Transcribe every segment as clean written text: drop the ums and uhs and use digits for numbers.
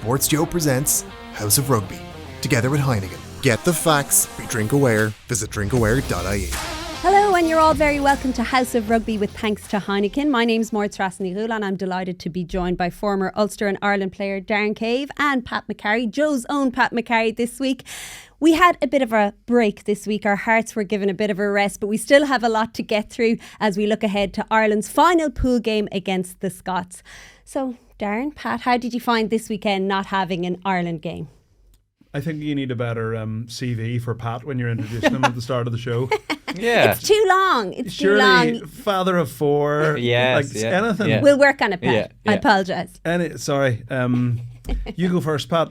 Sports Joe presents House of Rugby, together with Heineken. Get the facts, be drink aware, visit drinkaware.ie. Hello, and you're all very welcome to House of Rugby with thanks to Heineken. My name's Maire Treasa Ní Dhubhghaill, and I'm delighted to be joined by former Ulster and Ireland player Darren Cave and Pat McCarry, Joe's own Pat McCarry this week. We had a bit of a break this week. Our hearts were given a bit of a rest, but we still have a lot to get through as we look ahead to Ireland's final pool game against the Scots. So, Darren, Pat, how did you find this weekend not having an Ireland game? I think you need a better CV for Pat when you're introducing him at the start of the show. Yeah. It's too long. It's Surely, too long. Father of four. Yes, anything. Yeah. We'll work on it, Pat. I apologise. Sorry. You go first, Pat.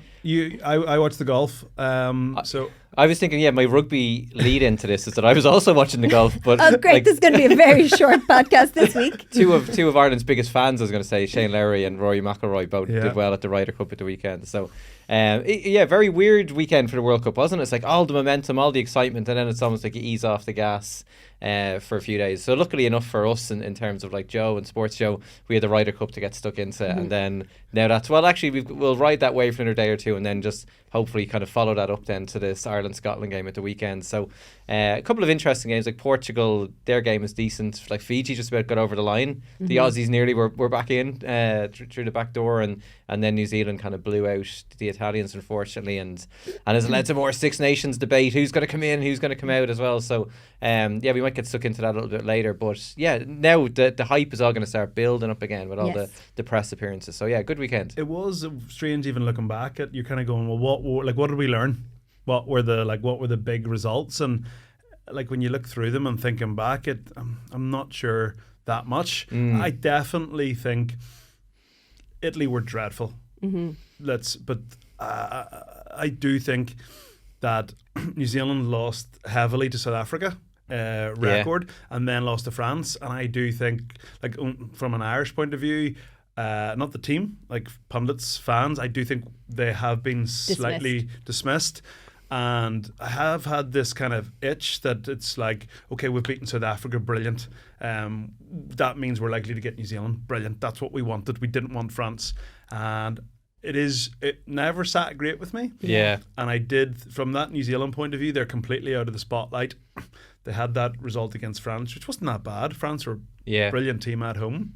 I watched the golf. So I was thinking, my rugby lead into this is that I was also watching the golf. But oh, great! This is going to be a very short podcast this week. Two of Ireland's biggest fans, I was going to say, Shane Lowry and Rory McIlroy, both did well at the Ryder Cup at the weekend. So, very weird weekend for the World Cup, wasn't it? It's like all the momentum, all the excitement, and then it's almost like you ease off the gas for a few days. So luckily enough for us in terms of like Joe and Sports Joe, we had the Ryder Cup to get stuck into, and then now we'll ride that wave for another day or two, and then just hopefully kind of follow that up then to this Ireland-Scotland game at the weekend. So a couple of interesting games, like Portugal, their game is decent. Like Fiji just about got over the line. The Aussies nearly were back in through the back door, and then New Zealand kind of blew out the Italians, unfortunately, and has led to more Six Nations debate. Who's going to come in, who's going to come out as well. So we might get stuck into that a little bit later. But now the hype is all going to start building up again with all the press appearances. So good weekend. It was strange even looking back at, you're kind of going, well, what did we learn? What were the big results? And like when you look through them and thinking back, I'm not sure that much. I definitely think Italy were dreadful. I do think that New Zealand lost heavily to South Africa. Record and then lost to France, and I do think, like, from an Irish point of view, not the team, like pundits, fans, I do think they have been slightly dismissed. And I have had this kind of itch that it's like, okay, we've beaten South Africa, brilliant. That means we're likely to get New Zealand, brilliant. That's what we wanted. We didn't want France, and it never sat great with me. Yeah. And I did, from that New Zealand point of view, they're completely out of the spotlight. They had that result against France, which wasn't that bad. France were a brilliant team at home.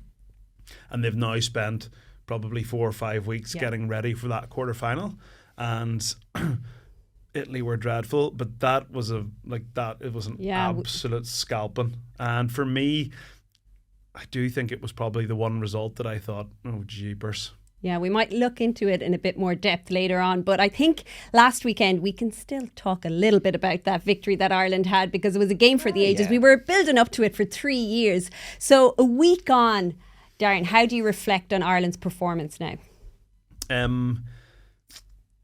And they've now spent probably 4 or 5 weeks getting ready for that quarterfinal. And Italy were dreadful, but that was it was an absolute scalping. And for me, I do think it was probably the one result that I thought, oh, jeepers. Yeah, we might look into it in a bit more depth later on. But I think last weekend we can still talk a little bit about that victory that Ireland had, because it was a game for the ages. Yeah. We were building up to it for 3 years. So a week on, Darren, how do you reflect on Ireland's performance now?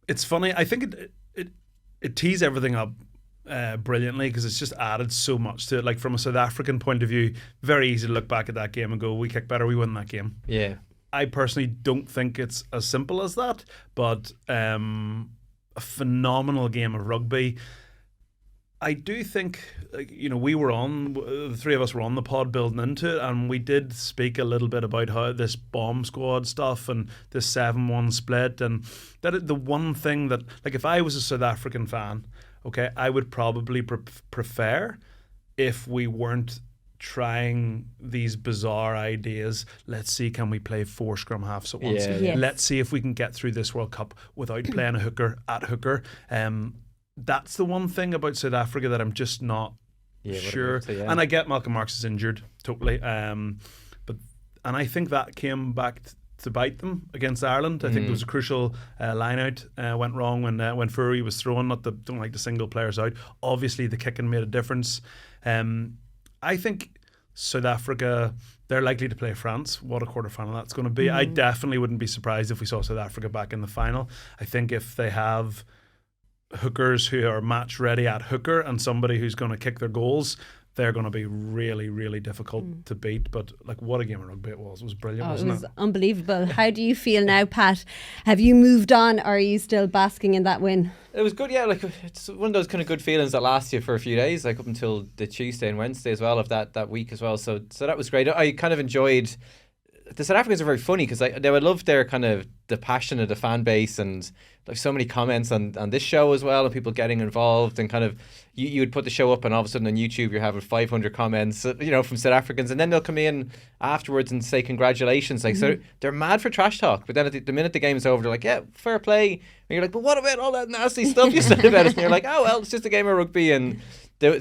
It's funny. I think it tees everything up brilliantly, because it's just added so much to it. Like, from a South African point of view, very easy to look back at that game and go, we kick better, we win that game. Yeah. I personally don't think it's as simple as that, but a phenomenal game of rugby. I do think, we were the three of us were on the pod building into it, and we did speak a little bit about how this bomb squad stuff and this 7-1 split, and that the one thing that, like, if I was a South African fan, okay, I would probably prefer if we weren't trying these bizarre ideas. Let's see, can we play 4 scrum halves at once? Yes. Let's see if we can get through this World Cup without playing a hooker at hooker. That's the one thing about South Africa that I'm just not sure. And I get Malcolm Marx is injured, totally. And I think that came back to bite them against Ireland. I think there was a crucial line out went wrong when Fury was thrown. Don't like to single players out. Obviously, the kicking made a difference. I think South Africa, they're likely to play France. What a quarterfinal that's going to be. I definitely wouldn't be surprised if we saw South Africa back in the final. I think if they have hookers who are match ready at hooker and somebody who's going to kick their goals, they're going to be really, really difficult to beat. But like, what a game of rugby it was. It was brilliant, wasn't it? It was unbelievable. How do you feel now, Pat? Have you moved on, or are you still basking in that win? It was good, yeah. Like, it's one of those kind of good feelings that lasts you for a few days, like up until the Tuesday and Wednesday as well of that week as well. So that was great. I kind of enjoyed the South Africans are very funny because they would love their kind of the passion of the fan base, and like so many comments on this show as well, and people getting involved, and kind of you would put the show up and all of a sudden on YouTube you're having 500 comments, from South Africans, and then they'll come in afterwards and say congratulations. Like, so they're mad for trash talk, but then at the minute the game's over, they're like, yeah, fair play, and you're like, but what about all that nasty stuff you said about us? And you're like, oh well, it's just a game of rugby. And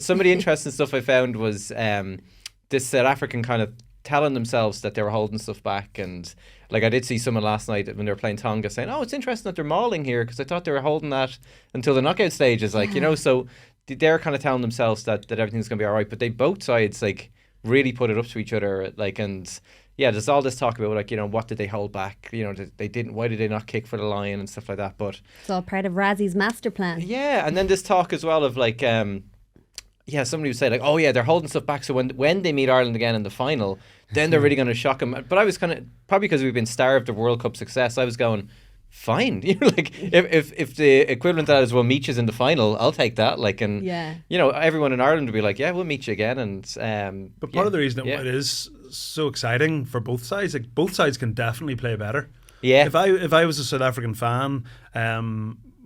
some of the interesting stuff I found was this South African kind of telling themselves that they were holding stuff back. And like I did see someone last night when they were playing Tonga saying, oh, it's interesting that they're mauling here because I thought they were holding that until the knockout stages. Like, so they're kind of telling themselves that everything's going to be all right. But they both sides like really put it up to each other. Like, and yeah, there's all this talk about like, what did they hold back? They didn't, why did they not kick for the line and stuff like that? But it's all part of Razzie's master plan. Yeah. And then this talk as well of like, somebody would say like, oh yeah, they're holding stuff back, so when they meet Ireland again in the final, then they're really going to shock them. But I was kind of, probably because we've been starved of World Cup success, I was going, fine, like if the equivalent of that is we'll meet you in the final, I'll take that. Like, and everyone in Ireland would be like, yeah, we'll meet you again. And but part of the reason it is so exciting for both sides, like both sides can definitely play better. Yeah. If I was a South African fan,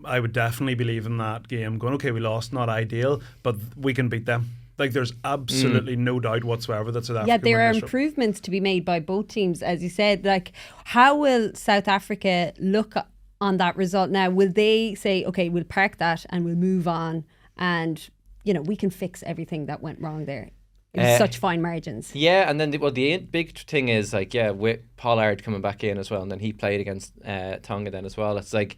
I would definitely be leaving that game going, okay, we lost, not ideal, but we can beat them. Like, there's absolutely no doubt whatsoever that South Africa. Yeah, there are improvements to be made by both teams, as you said. Like, how will South Africa look on that result now? Will they say, okay, we'll park that and we'll move on, and we can fix everything that went wrong there? Such fine margins. Yeah, and then the big thing is like, with Pollard coming back in as well, and then he played against Tonga then as well. It's like,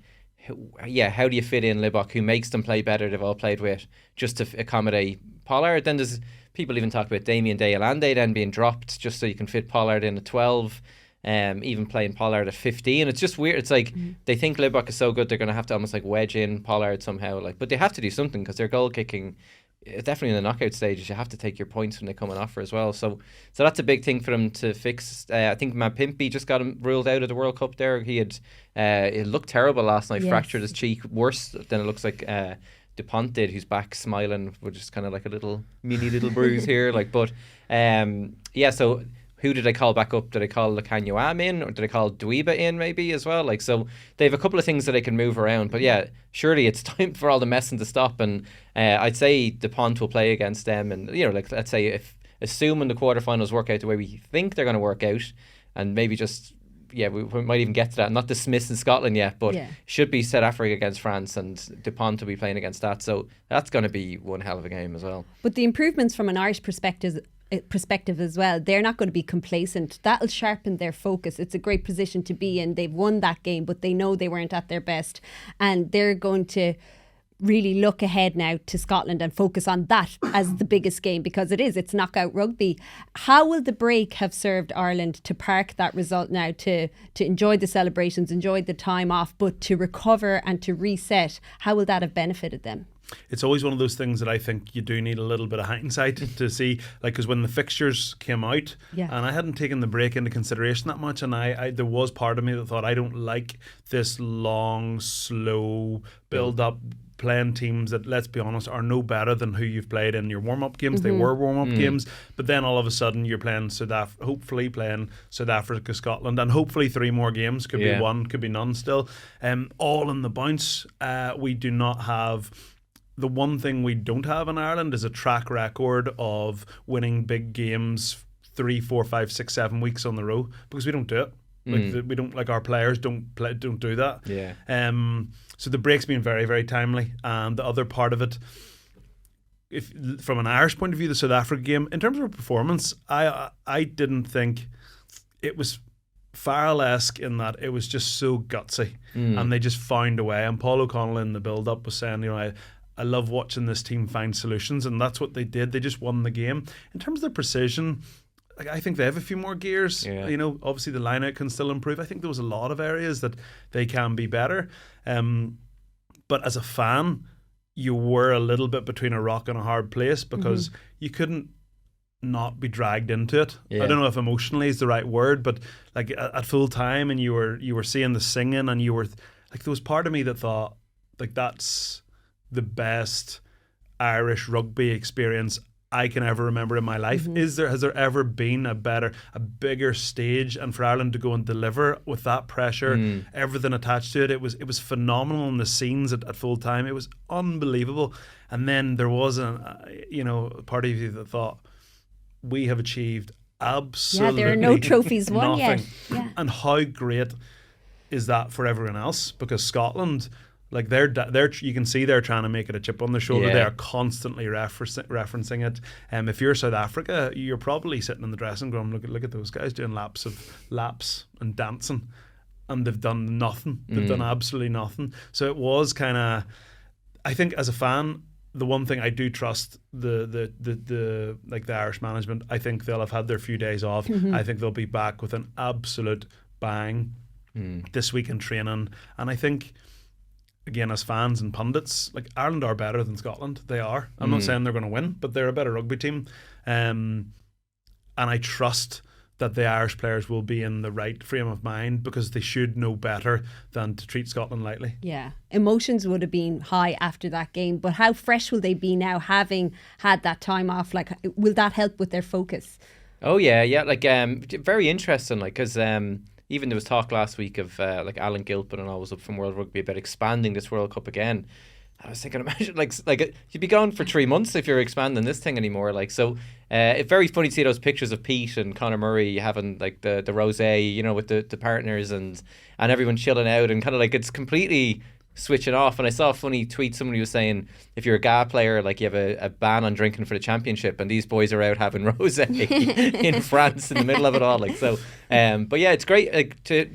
how do you fit in Libbok, who makes them play better, they've all played with, just to accommodate Pollard? Then there's people even talk about Damien Deolande then being dropped just so you can fit Pollard in at 12, even playing Pollard at 15. It's just weird. It's like they think Libbok is so good they're going to have to almost like wedge in Pollard somehow, like, but they have to do something because their goal kicking, definitely in the knockout stages, you have to take your points when they come on offer as well. So that's a big thing for them to fix. I think Mapimpi just got him ruled out of the World Cup there. He had it looked terrible last night, fractured his cheek, worse than it looks like DuPont did, who's back smiling with just kind of like a little bruise here. Like, but so who did I call back up? Did I call Lekanyuam in, or did I call Dweeba in maybe as well? Like, so they have a couple of things that they can move around. But yeah, surely it's time for all the messing to stop. And I'd say DuPont will play against them. And, like, let's say if assuming the quarterfinals work out the way we think they're going to work out, and maybe just, we might even get to that. Not dismissing Scotland yet, but should be South Africa against France, and DuPont will be playing against that. So that's going to be one hell of a game as well. But the improvements from an Irish perspective as well, they're not going to be complacent. That'll sharpen their focus. It's a great position to be in. They've won that game, but they know they weren't at their best, and they're going to really look ahead now to Scotland and focus on that as the biggest game, because it's knockout rugby. How will the break have served Ireland to park that result now, to enjoy the celebrations, enjoy the time off, but to recover and to reset? How will that have benefited them? It's always one of those things that I think you do need a little bit of hindsight to see, like, because when the fixtures came out, and I hadn't taken the break into consideration that much, and I there was part of me that thought, I don't like this long, slow build up, playing teams that, let's be honest, are no better than who you've played in your warm-up games. They were warm-up games, but then all of a sudden you're playing hopefully playing South Africa, Scotland, and hopefully 3 more games, could be 1, could be none still, all in the bounce. We do not have... The one thing we don't have in Ireland is a track record of winning big games 3, 4, 5, 6, 7 weeks on the row, because we don't do it. Like, we don't, like, our players don't do that. Yeah. So the break's been very, very timely, and the other part of it, if from an Irish point of view, the South Africa game, in terms of performance, I didn't think it was Farrell-esque in that it was just so gutsy, and they just found a way. And Paul O'Connell in the build-up was saying, I love watching this team find solutions, and that's what they did. They just won the game. In terms of their precision, like, I think they have a few more gears. Obviously the line-out can still improve. I think there was a lot of areas that they can be better. But as a fan, you were a little bit between a rock and a hard place, because you couldn't not be dragged into it. I don't know if emotionally is the right word, but like at full time, and you were seeing the singing, and you were like, there was part of me that thought, like, that's the best Irish rugby experience I can ever remember in my life. Has there ever been a bigger stage, and for Ireland to go and deliver with that pressure, everything attached to it? It was phenomenal in the scenes at full time. It was unbelievable. And then there was a part of you that thought, we have achieved absolutely there are no trophies won nothing. yet. Yeah. And how great is that for everyone else? Because Scotland, like they're you can see they're trying to make it a chip on their shoulder. They are constantly referencing it. If you're South Africa, you're probably sitting in the dressing room, look at those guys doing laps and dancing, and they've done nothing. They've done absolutely nothing. So it was kind of, I think as a fan, the one thing I do trust the Irish management. I think they'll have had their few days off. I think they'll be back with an absolute bang this week in training, and I think, again, as fans and pundits, like, Ireland are better than Scotland. They are. I'm not saying they're going to win, but they're a better rugby team. And I trust that the Irish players will be in the right frame of mind, because they should know better than to treat Scotland lightly. Yeah. Emotions would have been high after that game, but how fresh will they be now, having had that time off? Like, will that help with their focus? Oh, yeah. Like, very interesting, like, because even there was talk last week of like Alan Gilpin and all was up from World Rugby about expanding this World Cup again. I was thinking, imagine like you'd be gone for 3 months if you're expanding this thing anymore. Like, so it's very funny to see those pictures of Pete and Conor Murray having like the rosé, with the partners and everyone chilling out, and kind of like it's completely switching off. And I saw a funny tweet, somebody was saying, if you're a GA player, like, you have a ban on drinking for the championship, and these boys are out having rosé in France in the middle of it all. Like, so but yeah, it's great, like, to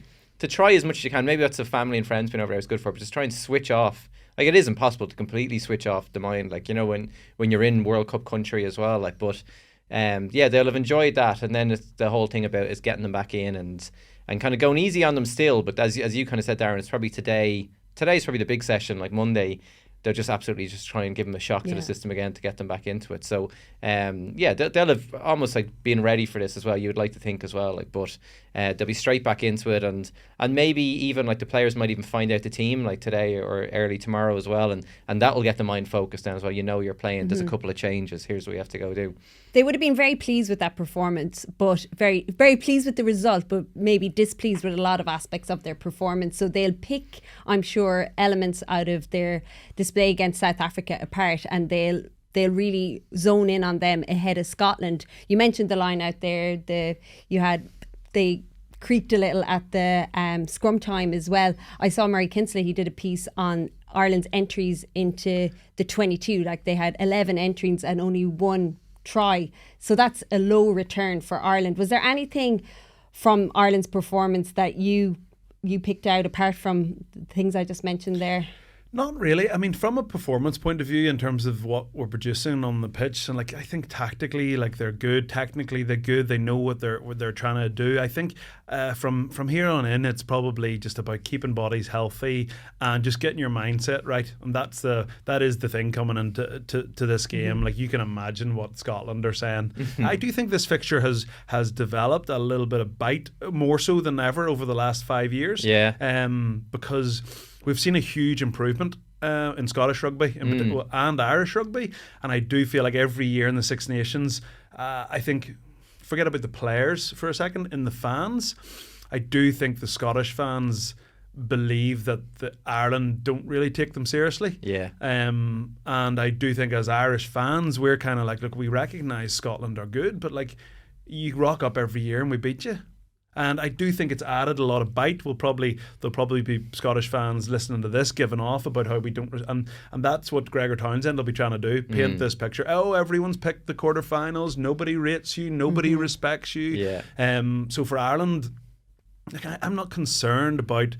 try as much as you can. Maybe that's a family and friends being over there is good for, but just try and switch off. Like, it is impossible to completely switch off the mind, like, when you're in World Cup country as well, like, but they'll have enjoyed that. And then it's the whole thing about is getting them back in and kind of going easy on them still. But as you kind of said, Darren, it's probably today's probably the big session. Like, Monday, they'll just absolutely just try and give them a shock to the system again to get them back into it. So they'll have almost like been ready for this as well, you would like to think as well, like, but they'll be straight back into it, and maybe even like the players might even find out the team like today or early tomorrow as well, and that will get the mind focused down as well. You're playing, there's a couple of changes, here's what we have to go do. They would have been very pleased with that performance, but very, very pleased with the result, but maybe displeased with a lot of aspects of their performance. So they'll pick, I'm sure, elements out of their display against South Africa apart, and they'll really zone in on them ahead of Scotland. You mentioned the line out there. They creaked a little at the scrum time as well. I saw Murray Kinsley, he did a piece on Ireland's entries into the 22. Like, they had 11 entries and only 1 try. So that's a low return for Ireland. Was there anything from Ireland's performance that you picked out apart from the things I just mentioned there? Not really. I mean, from a performance point of view, in terms of what we're producing on the pitch, and like, I think tactically, like, they're good. Technically, they're good. They know what they're trying to do. I think from here on in, it's probably just about keeping bodies healthy and just getting your mindset right. And that is the thing coming into this game. Like, you can imagine what Scotland are saying. I do think this fixture has developed a little bit of bite, more so than ever over the last 5 years. Yeah. Because we've seen a huge improvement in Scottish rugby in particular, and Irish rugby, and I do feel like every year in the Six Nations, I think, forget about the players for a second, in the fans, I do think the Scottish fans believe that the Ireland don't really take them seriously. Yeah. And I do think as Irish fans, we're kind of like, look, we recognise Scotland are good, but like, you rock up every year and we beat you. And I do think it's added a lot of bite. There'll probably be Scottish fans listening to this giving off about how we don't, and that's what Gregor Townsend will be trying to do, paint this picture. Oh, everyone's picked the quarterfinals, nobody rates you, nobody respects you. Yeah. So for Ireland, like, I'm not concerned about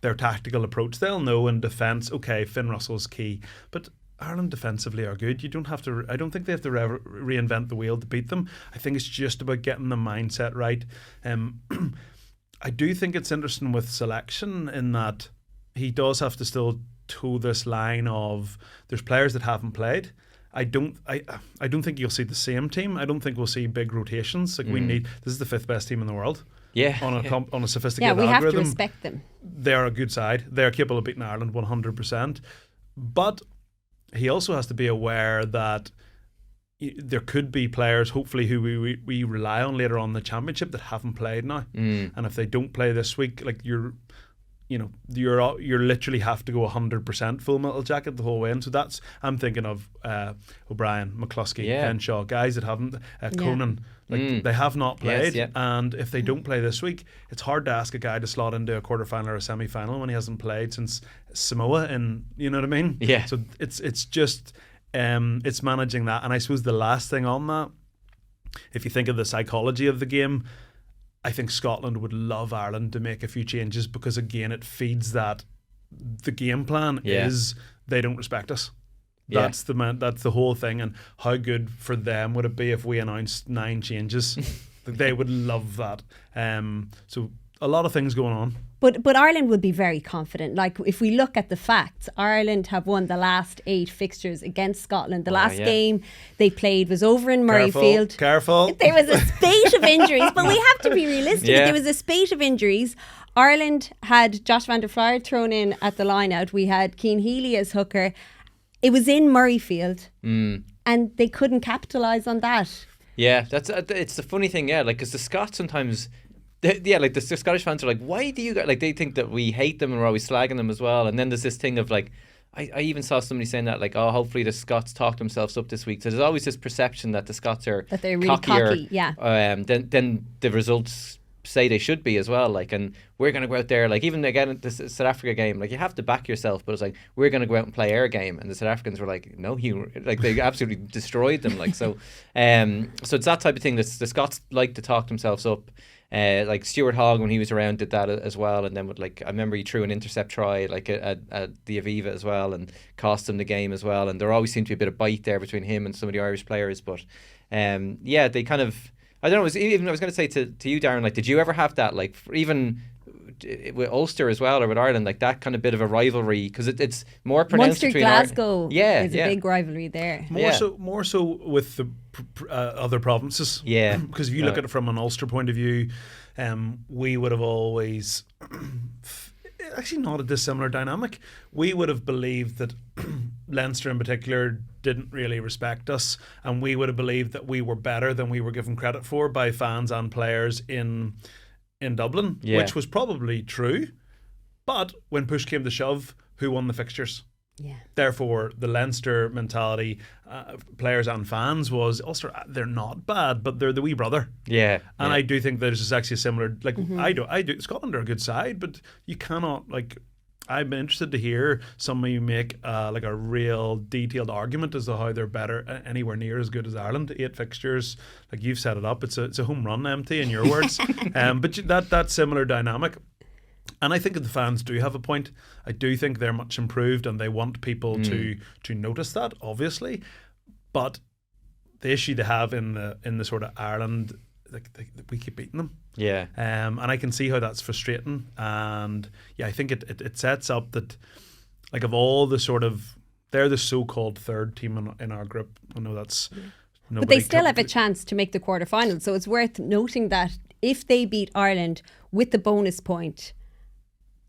their tactical approach. They'll know in defence, okay, Finn Russell's key, but Ireland defensively are good. You don't have to. I don't think they have to reinvent the wheel to beat them. I think it's just about getting the mindset right. I do think it's interesting with selection in that he does have to still toe this line of there's players that haven't played. I don't think you'll see the same team. I don't think we'll see big rotations. Like, this is the 5th best team in the world. Yeah, on a sophisticated algorithm. Yeah, we have to respect them. They're a good side. They're capable of beating Ireland 100%. But he also has to be aware that, there could be players, hopefully, who we rely on later on in the championship that haven't played now, and if they don't play this week, like you're literally have to go 100% full metal jacket the whole way. And so I'm thinking of O'Brien, McCluskey, Henshaw, guys that haven't, Conan, they have not played. Yes, and if they don't play this week, it's hard to ask a guy to slot into a quarterfinal or a semi-final when he hasn't played since Samoa, and you know what I mean? Yeah. So it's just it's managing that. And I suppose the last thing on that, if you think of the psychology of the game, I think Scotland would love Ireland to make a few changes, because again it feeds that the game plan is they don't respect us. That's the whole thing. And how good for them would it be if we announced 9 changes? They would love that. So a lot of things going on. But Ireland would be very confident. Like, if we look at the facts, Ireland have won the last 8 fixtures against Scotland. The last game they played was over in Murrayfield. Careful. There was a spate of injuries, but we have to be realistic. There was a spate of injuries. Ireland had Josh van der Flier thrown in at the line-out. We had Cian Healy as hooker. It was in Murrayfield, and they couldn't capitalise on that. Yeah, it's the funny thing, like, because the Scots sometimes... like the Scottish fans are like, why do you guys, like, they think that we hate them and we're always slagging them as well. And then there's this thing of like, I even saw somebody saying that, like, oh, hopefully the Scots talk themselves up this week. So there's always this perception that the Scots are that they're really cockier, cocky, than the results say they should be as well. Like, and we're going to go out there, like, even again at the South Africa game, like, you have to back yourself, but it's like, we're going to go out and play our game, and the South Africans were like, no, like, they absolutely destroyed them. Like, so it's that type of thing that the Scots like to talk themselves up. Like Stuart Hogg, when he was around, did that as well, and then would, like, I remember he threw an intercept try like at the Aviva as well, and cost him the game as well. And there always seemed to be a bit of bite there between him and some of the Irish players. But they kind of, I don't know. I was going to say to you, Darren, like, did you ever have that, like, even with Ulster as well, or with Ireland, like that kind of bit of a rivalry, because it's more pronounced Munster between Glasgow. There's a big rivalry there. More so with the other provinces. Yeah, because if you look at it from an Ulster point of view, we would have always actually not a dissimilar dynamic. We would have believed that Leinster in particular didn't really respect us, and we would have believed that we were better than we were given credit for by fans and players in Dublin, which was probably true. But when push came to shove, who won the fixtures? Yeah. Therefore, the Leinster mentality, players and fans, was Ulster. They're not bad, but they're the wee brother. Yeah. And I do think there's actually a similar. Like, I do. Scotland are a good side, but you cannot, like. I've been interested to hear somebody make like a real detailed argument as to how they're better, anywhere near as good as Ireland. 8 fixtures, like you've set it up. It's a home run, empty, in your words. But that similar dynamic. And I think that the fans do have a point. I do think they're much improved, and they want people to notice that, obviously. But the issue they have in the sort of Ireland, like, we keep beating them. Yeah. And I can see how that's frustrating. And yeah, I think it sets up that, like, of all the sort of, they're the so-called third team in our group. I know that's. But they still have a chance to make the quarterfinals. So it's worth noting that if they beat Ireland with the bonus point,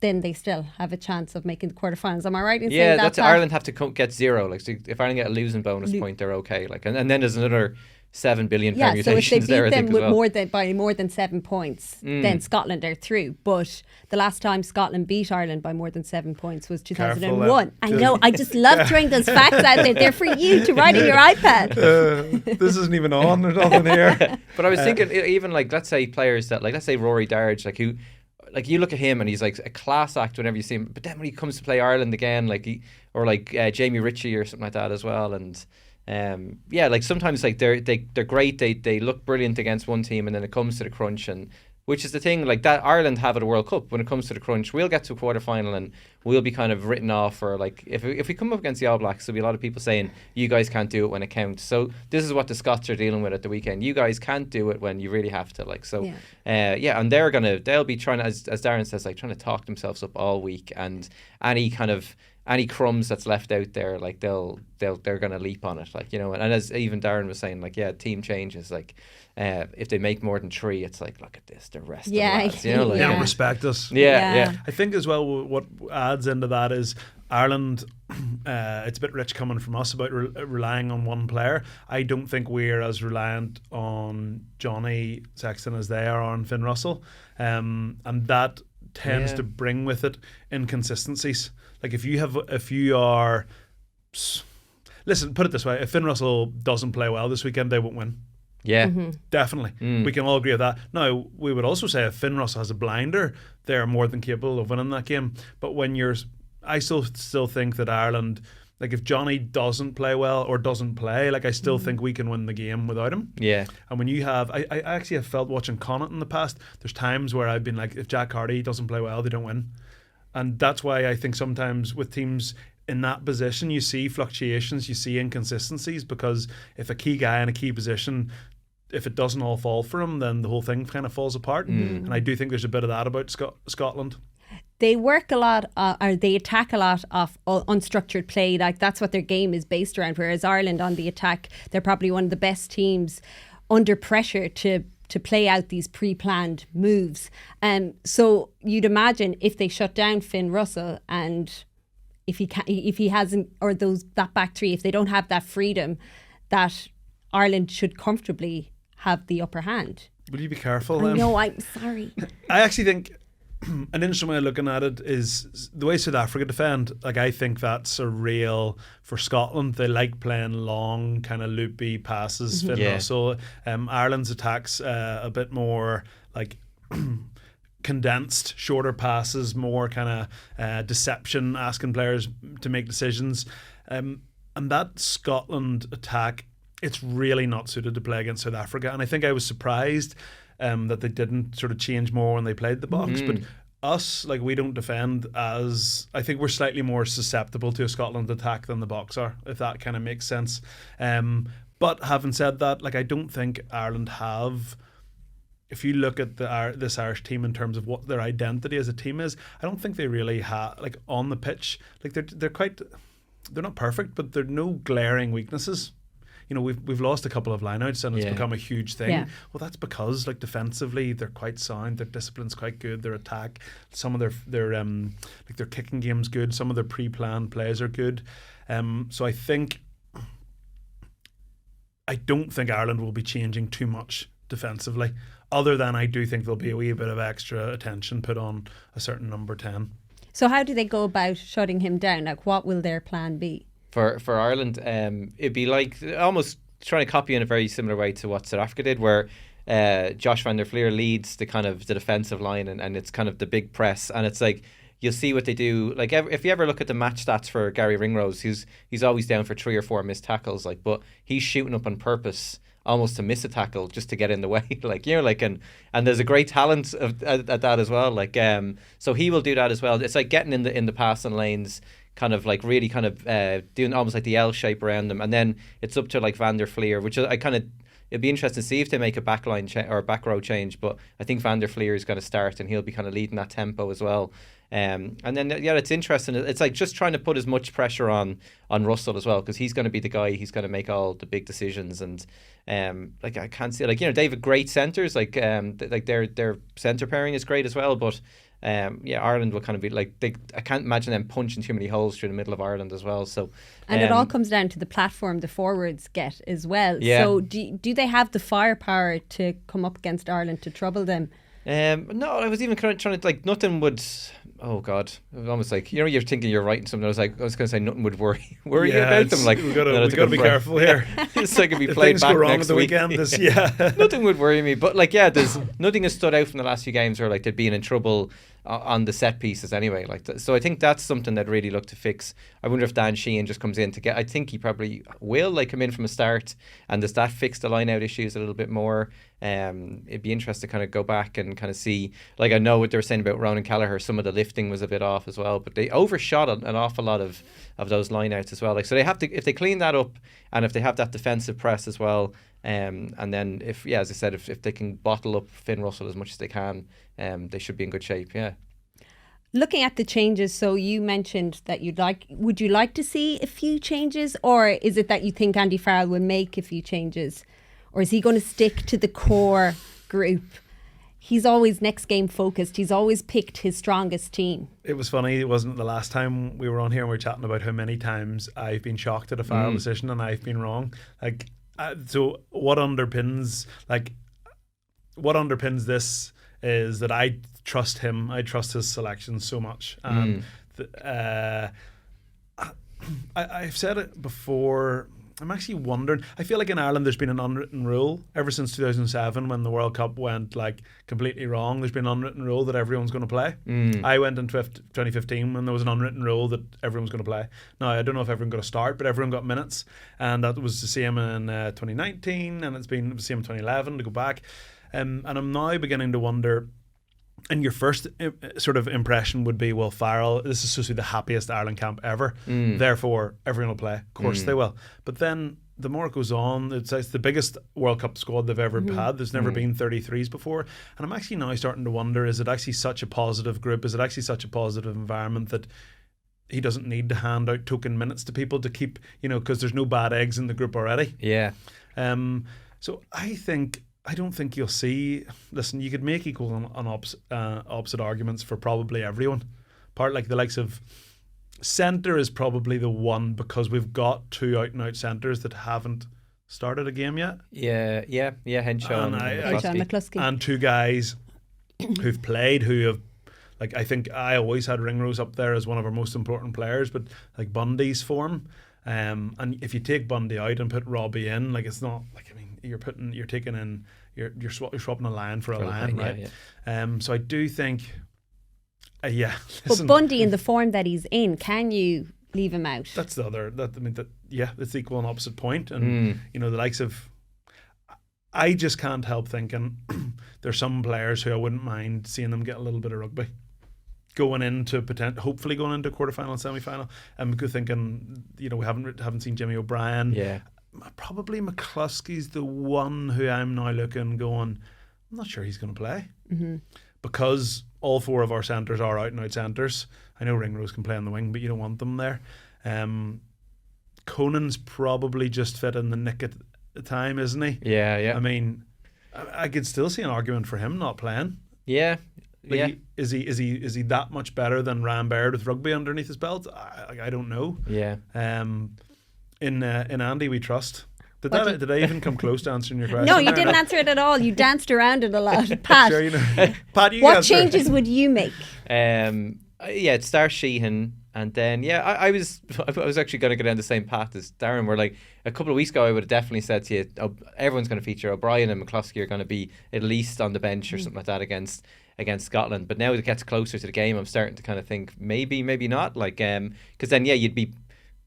then they still have a chance of making the quarterfinals. Am I right in saying that? Yeah, Ireland have to get 0. Like, so if Ireland get a losing bonus point, they're okay. Like, and then there's another 7 billion permutations so if they there, beat them with well. by more than 7 points, then Scotland are through. But the last time Scotland beat Ireland by more than 7 points was 2001. I know, I just love throwing those facts out there. They're for you to write in your iPad. This isn't even on. There's nothing here. But I was thinking, even, like, let's say players that, like, let's say Rory Darge, like, who, like, you look at him and he's like a class act whenever you see him, but then when he comes to play Ireland again, like, or Jamie Ritchie or something like that as well. And like, sometimes, like, they're great, they look brilliant against one team, and then it comes to the crunch, and which is the thing, like, that Ireland have at a World Cup. When it comes to the crunch, we'll get to a quarter final and we'll be kind of written off, or, like, if we come up against the All Blacks, there'll be a lot of people saying you guys can't do it when it counts. So this is what the Scots are dealing with at the weekend. You guys can't do it when you really have to, like, so and they'll be trying to, as Darren says, like, trying to talk themselves up all week, and any kind of any crumbs that's left out there, like they're going to leap on it, like, you know. And as even Darren was saying, like, team changes, like if they make more than 3, it's like, look at this, they're resting lads, you know, like, they don't respect us. Yeah. I think as well what adds into that is Ireland. It's a bit rich coming from us about relying on one player. I don't think we're as reliant on Johnny Sexton as they are on Finn Russell, and that tends to bring with it inconsistencies. Like if you are, listen, put it this way: if Finn Russell doesn't play well this weekend, they won't win. Yeah, definitely. We can all agree with that. Now, we would also say if Finn Russell has a blinder, they're more than capable of winning that game. But I still think that Ireland, like if Johnny doesn't play well or doesn't play, like I still think we can win the game without him. Yeah. And when you have, I actually have felt watching Connacht in the past, there's times where I've been like, if Jack Hardy doesn't play well, they don't win. And that's why I think sometimes with teams in that position, you see fluctuations, you see inconsistencies, because if a key guy in a key position, if it doesn't all fall for him, then the whole thing kind of falls apart. And I do think there's a bit of that about Scotland. They work a lot, or they attack a lot of unstructured play. Like that's what their game is based around. Whereas Ireland on the attack, they're probably one of the best teams under pressure to play out these pre-planned moves. So you'd imagine if they shut down Finn Russell, and if he hasn't, or that back 3, if they don't have that freedom, that Ireland should comfortably have the upper hand. Will you be careful? No, I'm sorry. I actually think an interesting way of looking at it is the way South Africa defend. Like I think that's a real for Scotland. They like playing long, kind of loopy passes. Finn Russell. Ireland's attacks a bit more like condensed, shorter passes, more kind of deception, asking players to make decisions. And that Scotland attack, it's really not suited to play against South Africa. And I think I was surprised that they didn't sort of change more when they played the box. But us, like, we don't defend as... I think we're slightly more susceptible to a Scotland attack than the box are, if that kind of makes sense. But having said that, like, I don't think Ireland have... If you look at this Irish team in terms of what their identity as a team is, I don't think they really have... Like, on the pitch, like, they're quite... They're not perfect, but there are no glaring weaknesses. You know, we've lost a couple of lineouts and it's become a huge thing. Yeah. Well, that's because, like, defensively they're quite sound. Their discipline's quite good. Their attack, some of their kicking game's good. Some of their pre-planned plays are good. So I don't think Ireland will be changing too much defensively. Other than I do think there'll be a wee bit of extra attention put on a certain number 10. So how do they go about shutting him down? Like, what will their plan be? For Ireland, it'd be like almost trying to copy in a very similar way to what South Africa did, where Josh van der Flier leads the kind of the defensive line, and it's kind of the big press, and it's like you'll see what they do. Like if you ever look at the match stats for Gary Ringrose, he's always down for 3 or 4 missed tackles, like, but he's shooting up on purpose almost to miss a tackle just to get in the way, like, you know, like, and there's a great talent at that as well, like, so he will do that as well. It's like getting in the passing lanes, kind of like really kind of doing almost like the L shape around them, and then it's up to like Van der Flier, which it'd be interesting to see if they make a backline or back row change, but I think Van der Flier is going to start and he'll be kind of leading that tempo as well. And then it's interesting. It's like just trying to put as much pressure on Russell as well, because he's going to be the guy. He's going to make all the big decisions, and like I can't see, like, you know, they have great centres, like their centre pairing is great as well, but Ireland will kind of be like I can't imagine them punching too many holes through the middle of Ireland as well. So and it all comes down to the platform the forwards get as well. Yeah. So do they have the firepower to come up against Ireland to trouble them? No, I was even kind of trying to, like, nothing would. Oh God, it was almost like, you know, you're thinking you're writing something. I was going to say nothing would worry you about them. Like, we got to be careful here. It's like if we played back next week. Nothing would worry me. But like, there's nothing has stood out from the last few games where like they'd been in trouble on the set pieces anyway. Like, so I think that's something that really look to fix. I wonder if Dan Sheehan just comes in to get. I think he probably will like come in from a start, and does that fix the line out issues a little bit more? It'd be interesting to kind of go back and kind of see. Like, I know what they were saying about Ronan Gallagher, some of the lifting was a bit off as well, but they overshot an awful lot of those line outs as well. Like, so they have to, if they clean that up, and if they have that defensive press as well, and then if as I said, if they can bottle up Finn Russell as much as they can, they should be in good shape. Yeah. Looking at the changes, so you mentioned that would you like to see a few changes, or is it that you think Andy Farrell will make a few changes, or is he going to stick to the core group? He's always next game focused. He's always picked his strongest team. It was funny, it wasn't the last time we were on here and we were chatting about how many times I've been shocked at a Farrell decision and I've been wrong. Like, so what underpins this is that I trust him. I trust his selection so much. And I've said it before. I'm actually wondering. I feel like in Ireland there's been an unwritten rule ever since 2007 when the World Cup went like completely wrong. There's been an unwritten rule that everyone's going to play. I went in 2015 when there was an unwritten rule that everyone's going to play. Now I don't know if everyone got to start, but everyone got minutes, and that was the same in 2019, and it's been the same in 2011 to go back. And I'm now beginning to wonder. And your first sort of impression would be, well, Farrell, this is supposed to be the happiest Ireland camp ever. Therefore, everyone will play. Of course they will. But then the more it goes on, it's the biggest World Cup squad they've ever had. There's never been 33s before. And I'm actually now starting to wonder, is it actually such a positive group? Is it actually such a positive environment that he doesn't need to hand out token minutes to people to keep, because there's no bad eggs in the group already? Yeah. So I don't think you'll see. Listen, you could make equal and opposite arguments for probably everyone. Part like the likes of centre is probably the one because we've got two out and out centres that haven't started a game yet. Yeah. Henshaw and McCluskey. And two guys who've played who have. Like, I think I always had Ringrose up there as one of our most important players, but like Bundy's form. And if you take Bundy out and put Robbie in, like, it's not like, I mean, you're swapping a lion for a lion, right? Yeah. So I do think, But Bundy in the form that he's in, can you leave him out? That's the other. It's equal and opposite point, and the likes of. I just can't help thinking there's some players who I wouldn't mind seeing them get a little bit of rugby. Hopefully going into quarterfinal and semi-final. I'm thinking, we haven't seen Jimmy O'Brien. Yeah. Probably McCluskey's the one who I'm now looking going, I'm not sure he's going to play. Because all four of our centres are out and out centres. I know Ringrose can play on the wing, but you don't want them there. Conan's probably just fit in the nick at the time, isn't he? Yeah. I mean, I could still see an argument for him not playing. Yeah. Is he that much better than Ryan Baird with rugby underneath his belt? I don't know. Yeah. In Andy we trust. Did I even come close to answering your question? No, you didn't answer it at all. You danced around it a lot. Pat, sure, Pat, what changes would you make? It's Star Sheehan, and then I was actually going to go down the same path as Darren. Where like a couple of weeks ago, I would have definitely said to you, everyone's going to feature. O'Brien and McCluskey are going to be at least on the bench or something like that against Scotland. But now it gets closer to the game, I'm starting to kind of think maybe not. Like because then you'd be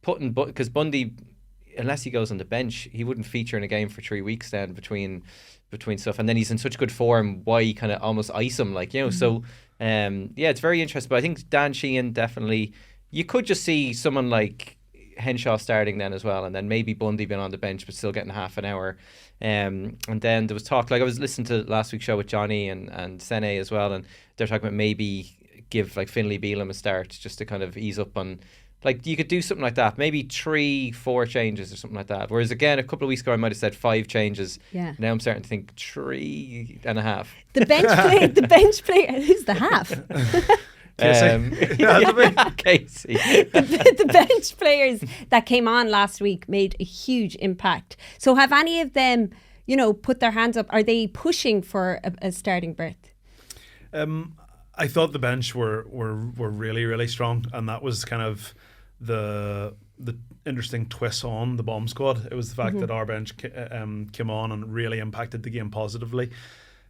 putting because Bundy, unless he goes on the bench, he wouldn't feature in a game for 3 weeks then between stuff, and then he's in such good form, why kind of almost ice him, like, so it's very interesting. But I think Dan Sheehan, definitely you could just see someone like Henshaw starting then as well, and then maybe Bundy being on the bench but still getting half an hour. And then there was talk, like I was listening to last week's show with Johnny and Sene as well, and they're talking about maybe give like Finlay Bealham a start just to kind of ease up on. Like, you could do something like that, maybe 3-4 changes or something like that. Whereas again, a couple of weeks ago, I might have said 5 changes. Yeah. Now I'm starting to think 3.5. The bench player. Who's the half? Casey. The bench players that came on last week made a huge impact. So have any of them, put their hands up? Are they pushing for a starting berth? I thought the bench were really, really strong, and that was kind of the interesting twist on the bomb squad. It was the fact that our bench came on and really impacted the game positively.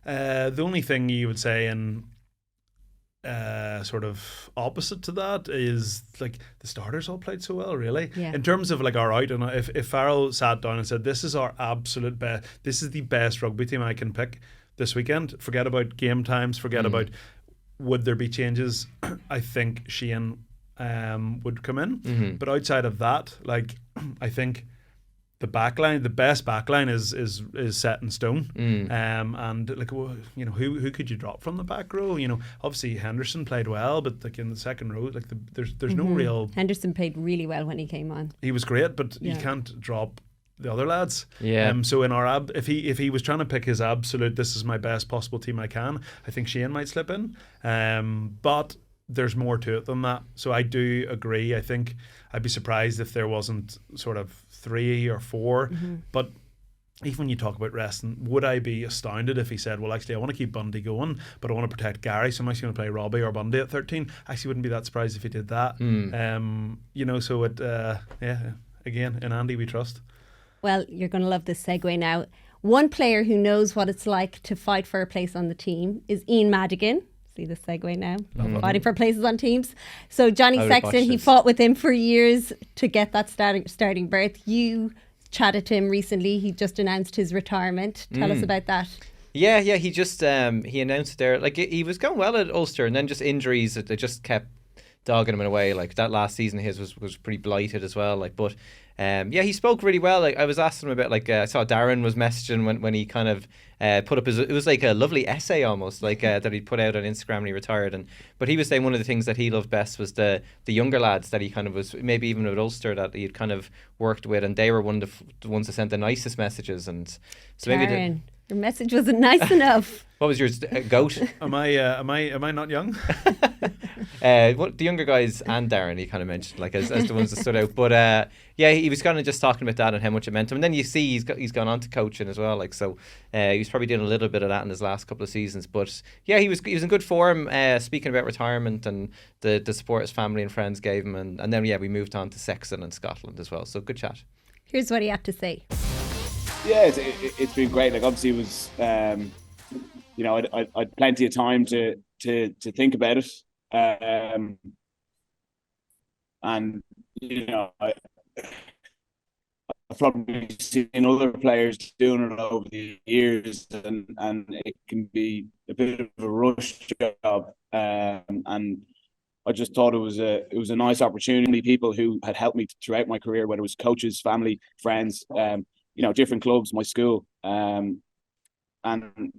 The only thing you would say in sort of opposite to that is like the starters all played so well, really. Yeah. In terms of like our out, and if Farrell sat down and said, this is our absolute best, this is the best rugby team I can pick this weekend, forget about game times, forget about would there be changes, I think Sheehan would come in. But outside of that, like, I think the backline, the best backline is set in stone. And like, you know, who could you drop from the back row? You know, obviously Henderson played well, but like in the second row, like there's no real. Henderson played really well when he came on. He was great, but you can't drop the other lads. Yeah. So in our if he was trying to pick his absolute, this is my best possible team I can, I think Shane might slip in. But there's more to it than that. So I do agree. I think I'd be surprised if there wasn't sort of 3 or 4. But even when you talk about resting, would I be astounded if he said, well, actually, I want to keep Bundy going, but I want to protect Gary, so I'm actually going to play Robbie or Bundy at 13? I actually wouldn't be that surprised if he did that. You know, so it, again, in Andy we trust. Well, you're going to love this segue now. One player who knows what it's like to fight for a place on the team is Ian Madigan. See the segue now, fighting for places on teams. So Johnny Sexton, he fought with him for years to get that starting berth. You chatted to him recently. He just announced his retirement. Tell us about that. Yeah, he just he announced there, like he was going well at Ulster, and then just injuries that they just kept dogging him in a way. Like that last season of his was pretty blighted as well. Like, but he spoke really well. Like I was asking him about, like I saw Darren was messaging when he kind of put up his, it was like a lovely essay almost, like that he'd put out on Instagram when he retired. But he was saying one of the things that he loved best was the younger lads that he kind of was, maybe even with Ulster, that he had kind of worked with, and they were one of the ones that sent the nicest messages. And so Darren, maybe your message wasn't nice enough. What was yours? Goat? Am I not young? The younger guys and Darren, he kind of mentioned, like as the ones that stood out. But he was kind of just talking about that and how much it meant to him. And then you see he's gone on to coaching as well. Like, so he was probably doing a little bit of that in his last couple of seasons. But yeah, he was in good form. Speaking about retirement and the support his family and friends gave him, and then we moved on to Sexton and Scotland as well. So good chat. Here's what he had to say. Yeah, it's been great. Like obviously it was, I'd plenty of time to think about it, and I've probably seen other players doing it over the years, and it can be a bit of a rush job, and I just thought it was a nice opportunity. People who had helped me throughout my career, whether it was coaches, family, friends, different clubs, my school, and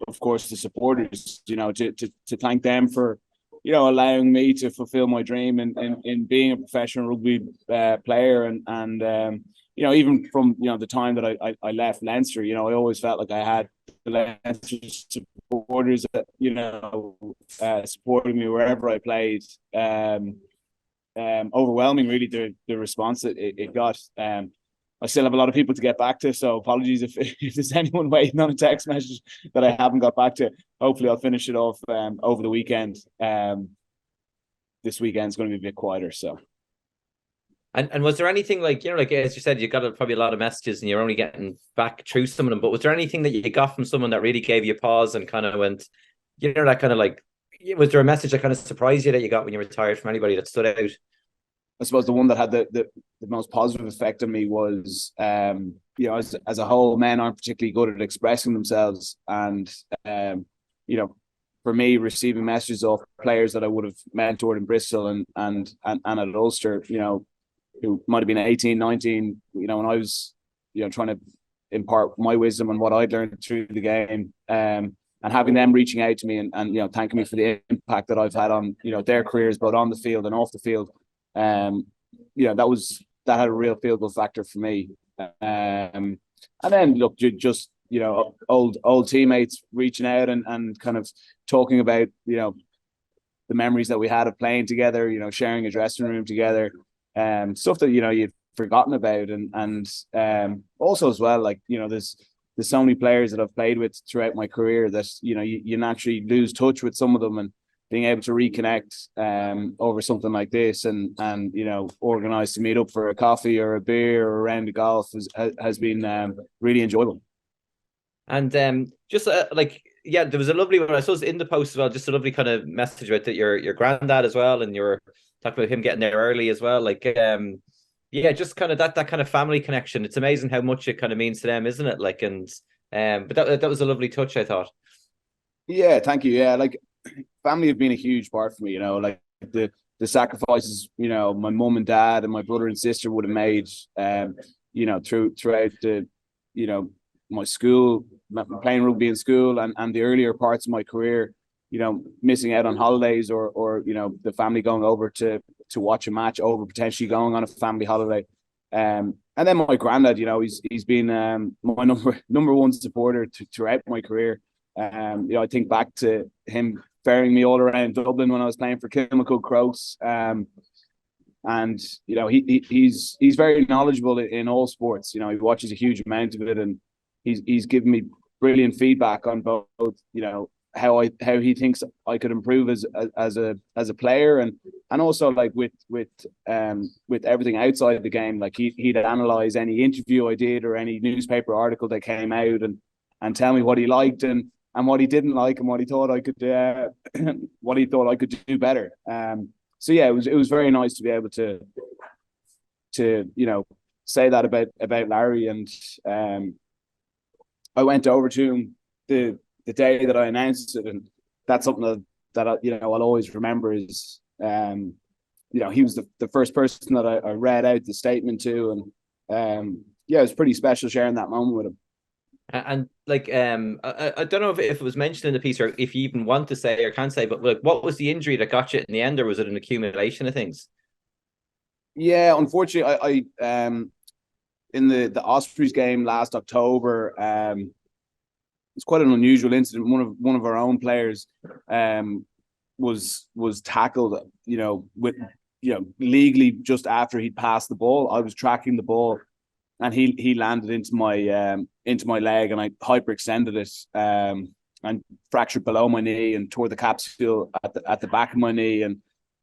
of course the supporters, to thank them for, allowing me to fulfill my dream in being a professional rugby player, and even from the time that I left Leinster, I always felt like I had the Leinster supporters that supporting me wherever I played. Overwhelming, really, the response that it got. I still have a lot of people to get back to, so apologies if there's anyone waiting on a text message that I haven't got back to. Hopefully I'll finish it off over the weekend. This weekend's going to be a bit quieter, so. And was there anything, like as you said, you got probably a lot of messages and you're only getting back through some of them, but was there anything that you got from someone that really gave you a pause and kind of went, that kind of like, was there a message that kind of surprised you that you got when you retired from anybody that stood out? I suppose the one that had the most positive effect on me was, as a whole, men aren't particularly good at expressing themselves. And, for me, receiving messages of players that I would have mentored in Bristol and at Ulster, who might have been 18, 19, when I was, trying to impart my wisdom and what I'd learned through the game, and having them reaching out to me and thanking me for the impact that I've had on, their careers, both on the field and off the field. That had a real feel-good factor for me. And then look, just old teammates reaching out and kind of talking about the memories that we had of playing together, sharing a dressing room together, stuff that you'd forgotten about, and also as well, like there's so many players that I've played with throughout my career that you naturally lose touch with some of them, and being able to reconnect over something like this and organise to meet up for a coffee or a beer or a round of golf has been really enjoyable. And there was a lovely one, I suppose, in the post as well, just a lovely kind of message about that your granddad as well, and you're talking about him getting there early as well, like just kind of that kind of family connection. It's amazing how much it kind of means to them, isn't it? Like, and but that was a lovely touch, I thought. Yeah, thank you. Yeah, like family have been a huge part for me, like the sacrifices, my mum and dad and my brother and sister would have made, throughout my school, playing rugby in school, and the earlier parts of my career, missing out on holidays or the family going over to watch a match over potentially going on a family holiday. And then my granddad, he's been my number one supporter throughout my career. I think back to him ferrying me all around Dublin when I was playing for Kilmacud Crokes. And he's very knowledgeable in all sports. He watches a huge amount of it, and he's given me brilliant feedback on both how he thinks I could improve as a player, and also like with everything outside the game. Like he'd analyze any interview I did or any newspaper article that came out, and tell me what he liked and what he didn't like, and what he thought I could do better. So yeah, it was very nice to be able to say that about Larry. And I went over to him the day that I announced it, and that's something that I'll always remember. Is he was the first person that I read out the statement to, and it was pretty special sharing that moment with him. And like I don't know if it was mentioned in the piece, or if you even want to say or can say, but like, what was the injury that got you in the end, or was it an accumulation of things? Yeah, unfortunately, I in the Ospreys game last October, it's quite an unusual incident. One of our own players was tackled, with legally just after he'd passed the ball. I was tracking the ball, and he landed into my leg, and I hyperextended it and fractured below my knee and tore the capsule at the back of my knee.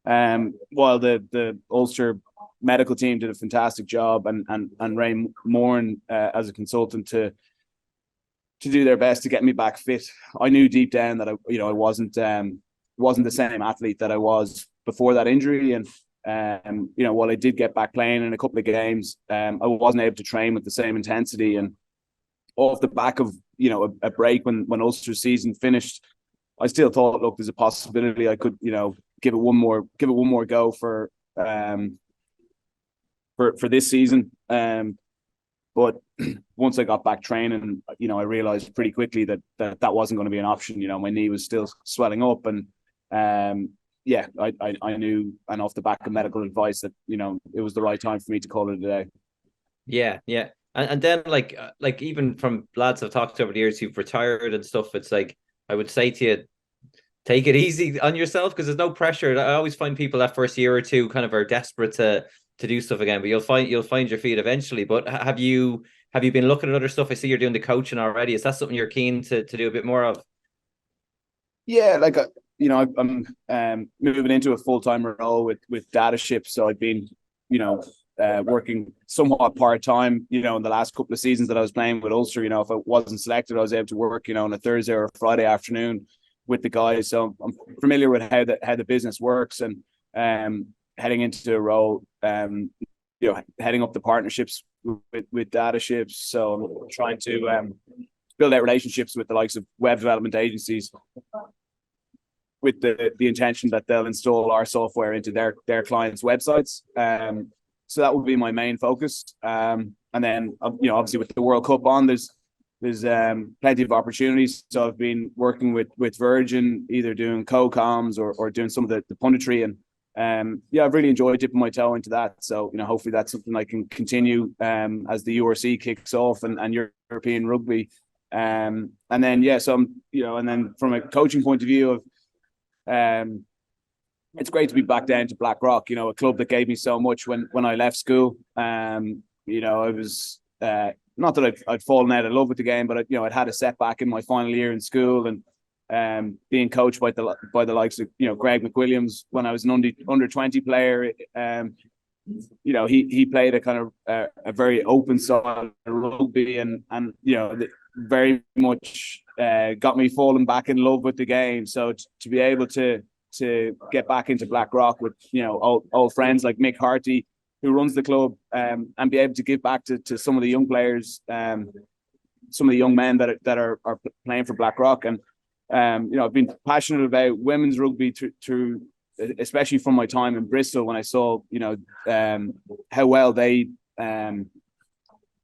And while the Ulster medical team did a fantastic job, and Ray Moran as a consultant to do their best to get me back fit, I knew deep down that I wasn't the same athlete that I was before that injury. And while I did get back playing in a couple of games, I wasn't able to train with the same intensity. And off the back of a break when Ulster's season finished, I still thought, look, there's a possibility I could give it one more go for this season. But once I got back training, I realized pretty quickly that wasn't going to be an option. My knee was still swelling up, and I knew, and off the back of medical advice, that it was the right time for me to call it a day. Yeah. And then like even from lads I've talked to over the years who've retired and stuff, it's like, I would say to you, take it easy on yourself, because there's no pressure. I always find people that first year or two kind of are desperate to do stuff again, but you'll find your feet eventually. But have you been looking at other stuff? I see you're doing the coaching already. Is that something you're keen to do a bit more of? Yeah, like I'm moving into a full-time role with Dataship, so I've been working somewhat part-time in the last couple of seasons that I was playing with Ulster. If I wasn't selected, I was able to work on a Thursday or a Friday afternoon with the guys, so I'm familiar with how the business works. And heading into a role, heading up the partnerships with Dataships, so I'm trying to build out relationships with the likes of web development agencies, with the intention that they'll install our software into their clients' websites. So that would be my main focus. And then obviously with the World Cup on, there's plenty of opportunities. So I've been working with Virgin, either doing co-coms or doing some of the punditry, and I've really enjoyed dipping my toe into that. So hopefully that's something I can continue as the URC kicks off and European rugby. And then so I'm and then from a coaching point of view of it's great to be back down to Blackrock, a club that gave me so much when I left school. I was not that I'd fallen out of love with the game, but I'd had a setback in my final year in school, and being coached by the likes of Greg McWilliams when I was an under 20 player. He played a kind of a very open style rugby, and very much got me falling back in love with the game. So to be able to get back into Blackrock with old friends like Mick Harty, who runs the club, and be able to give back to some of the young players, some of the young men that are playing for Blackrock. And I've been passionate about women's rugby through especially from my time in Bristol, when I saw how well they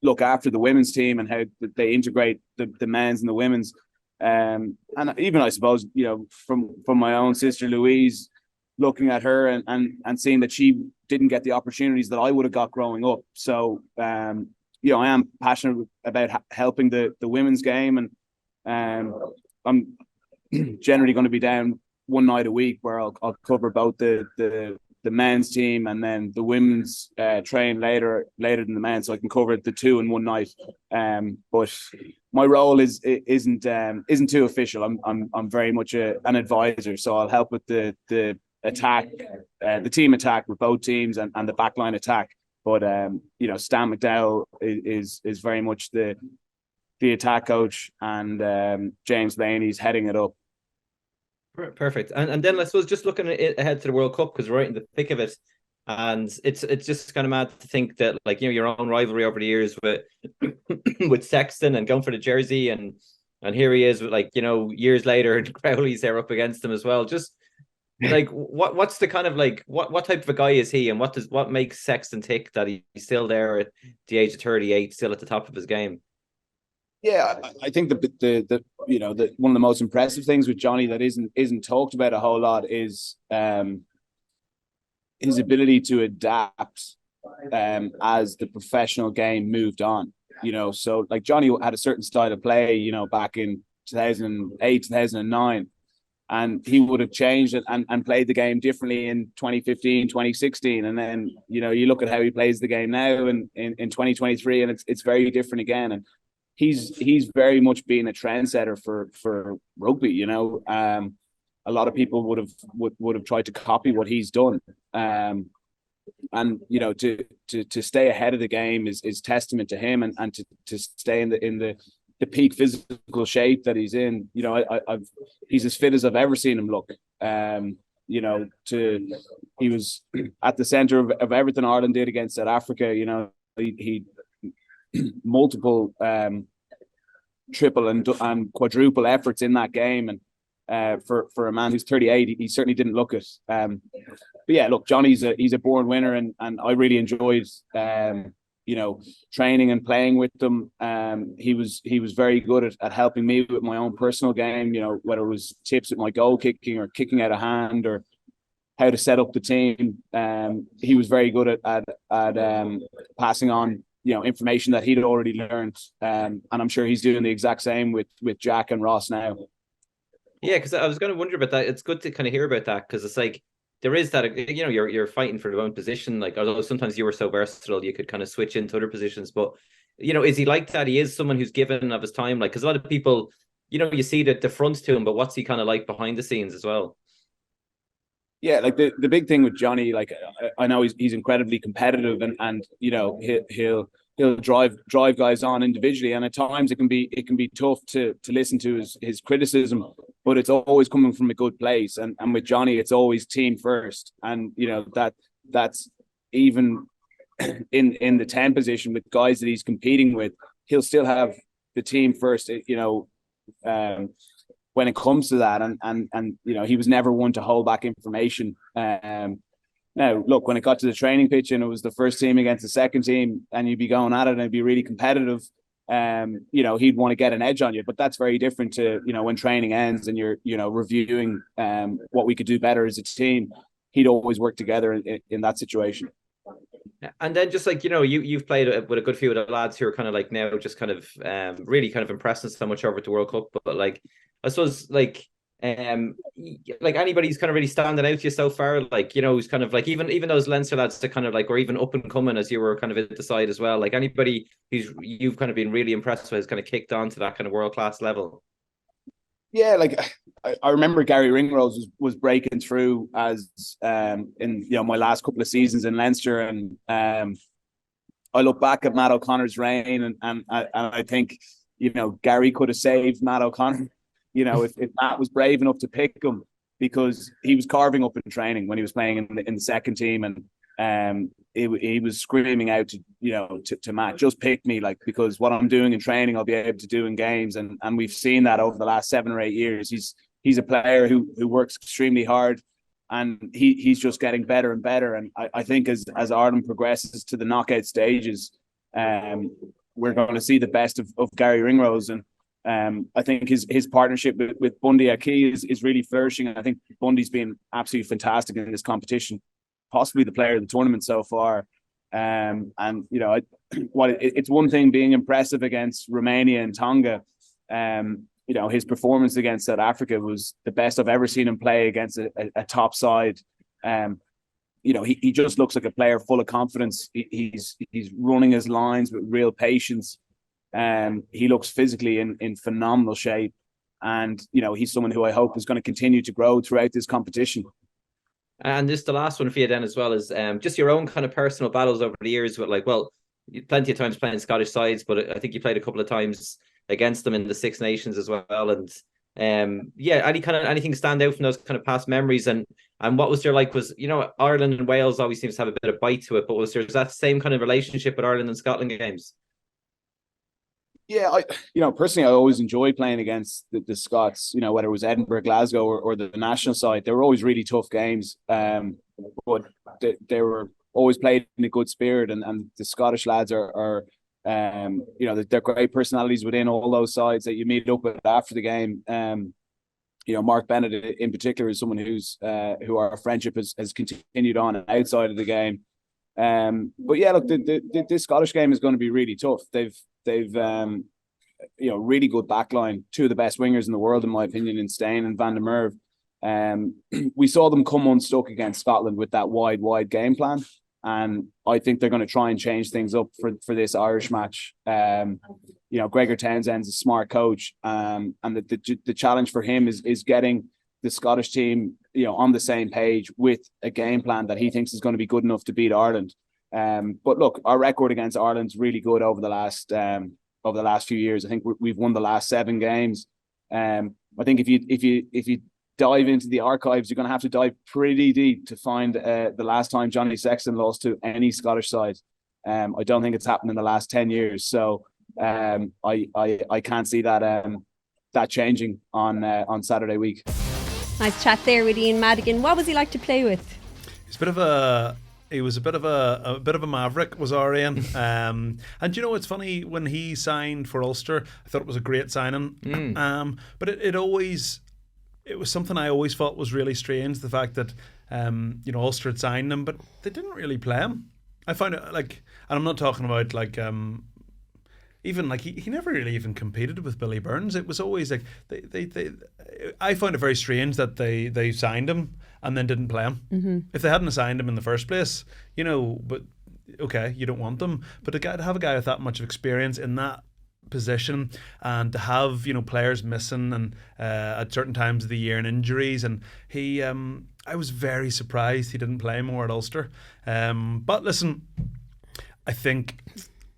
look after the women's team and how they integrate the men's and the women's. And even, I suppose, from my own sister Louise, looking at her and seeing that she didn't get the opportunities that I would have got growing up. So, I am passionate about helping the women's game, and I'm generally going to be down one night a week where I'll cover both the men's team and then the women's train later than the men, so I can cover the two in one night. But my role isn't too official. I'm very much an advisor, so I'll help with the attack, the team attack with both teams and the backline attack. But Stan McDowell is very much the attack coach, and James Laney's heading it up. Perfect. And then I suppose just looking ahead to the World Cup, because we're right in the thick of it, and it's just kind of mad to think that, like, your own rivalry over the years with with Sexton and going for the jersey, and here he is with, like, years later, and Crowley's there up against him as well. Just like what's the kind of, like, what type of a guy is he, and what makes Sexton tick that he's still there at the age of 38, still at the top of his game? Yeah, I think the one of the most impressive things with Johnny that isn't talked about a whole lot is his ability to adapt as the professional game moved on. So, like, Johnny had a certain style of play, back in 2008, 2009, and he would have changed it and played the game differently in 2015, 2016, and then you look at how he plays the game now in 2023, and it's very different again. And he's very much been a trendsetter for rugby. A lot of people would have tried to copy what he's done, and to stay ahead of the game is testament to him, and to stay in the peak physical shape that he's in. He's as fit as I've ever seen him look. He was at the center of everything Ireland did against South Africa. He multiple triple and quadruple efforts in that game, and for a man who's 38, he certainly didn't look it. But yeah, look, Johnny's he's a born winner, and I really enjoyed training and playing with them. He was very good at helping me with my own personal game, whether it was tips with my goal kicking or kicking out of hand or how to set up the team. He was very good at passing on information that he'd already learned, and I'm sure he's doing the exact same with Jack and Ross now. Yeah, because I was going to wonder about that. It's good to kind of hear about that, because it's like there is that, you're fighting for your own position. Like, although sometimes you were so versatile, you could kind of switch into other positions. But is he like that? He is someone who's given of his time. Like, because a lot of people, you see the front to him, but what's he kind of like behind the scenes as well? Yeah, like the big thing with Johnny, like, I know he's incredibly competitive, and he'll drive guys on individually, and at times it can be tough to listen to his criticism, but it's always coming from a good place. And with Johnny, it's always team first, and that's even in the 10 position with guys that he's competing with, he'll still have the team first. When it comes to that, and he was never one to hold back information. Now, look, when it got to the training pitch and it was the first team against the second team, and you'd be going at it and it'd be really competitive, he'd want to get an edge on you. But that's very different to when training ends and you're reviewing what we could do better as a team. He'd always work together in that situation. And then just like, you've played with a good few of the lads who are kind of like now just kind of really kind of impressing so much over at the World Cup. But like, I suppose like anybody who's kind of really standing out to you so far, like, who's kind of like, even those Leinster lads that kind of like, or even up and coming as you were kind of at the side as well, like anybody who's you've kind of been really impressed with has kind of kicked on to that kind of world-class level. Yeah, like I remember Gary Ringrose was breaking through as in my last couple of seasons in Leinster, and I look back at Matt O'Connor's reign, and I think Gary could have saved Matt O'Connor, if Matt was brave enough to pick him, because he was carving up in training when he was playing in the second team, and he was screaming out to Matt, just pick me, like, because what I'm doing in training I'll be able to do in games, and we've seen that over the last 7 or 8 years. He's a player who works extremely hard, and he's just getting better and better. And I think as Ireland progresses to the knockout stages, we're going to see the best of Gary Ringrose. And I think his partnership with Bundy Aki is really flourishing. I think Bundy's been absolutely fantastic in this competition, possibly the player of the tournament so far. And it's one thing being impressive against Romania and Tonga. His performance against South Africa was the best I've ever seen him play against a top side. He just looks like a player full of confidence. He's running his lines with real patience. He looks physically in phenomenal shape. And, he's someone who I hope is going to continue to grow throughout this competition. And just the last one for you then as well is just your own kind of personal battles over the years with plenty of times playing Scottish sides, but I think you played a couple of times against them in the Six Nations as well. And anything stand out from those kind of past memories, and what was there like? Was Ireland and Wales always seems to have a bit of bite to it, but was that same kind of relationship with Ireland and Scotland games? Yeah, personally, I always enjoyed playing against the Scots. Whether it was Edinburgh, Glasgow, or the national side, they were always really tough games. But they were always played in a good spirit, and the Scottish lads are they're great personalities within all those sides that you meet up with after the game. Mark Bennett in particular is someone who our friendship has continued on outside of the game. But yeah, look, this Scottish game is going to be really tough. They've really good backline, two of the best wingers in the world, in my opinion, in Steyn and Van der Merwe. We saw them come unstuck against Scotland with that wide game plan. And I think they're going to try and change things up for this Irish match. Gregor Townsend's a smart coach, and the challenge for him is getting the Scottish team, on the same page with a game plan that he thinks is going to be good enough to beat Ireland. But look, our record against Ireland's really good over the last few years. I think we've won the last 7 games. I think if you dive into the archives, you're going to have to dive pretty deep to find the last time Johnny Sexton lost to any Scottish side. I don't think it's happened in the last 10 years. So I can't see that changing on Saturday week. Nice chat there with Ian Madigan. What was he like to play with? He was a bit of a maverick, was our Ian. And it's funny, when he signed for Ulster, I thought it was a great signing. But it was something I always thought was really strange, the fact that Ulster had signed him, but they didn't really play him. I found it and I'm not talking about he never really even competed with Billy Burns. It was always like I found it very strange that they signed him and then didn't play him. Mm-hmm. If they hadn't signed him in the first place, but okay, you don't want them. But to have a guy with that much experience in that position, and to have players missing and at certain times of the year and injuries, and he I was very surprised he didn't play more at Ulster. But listen, I think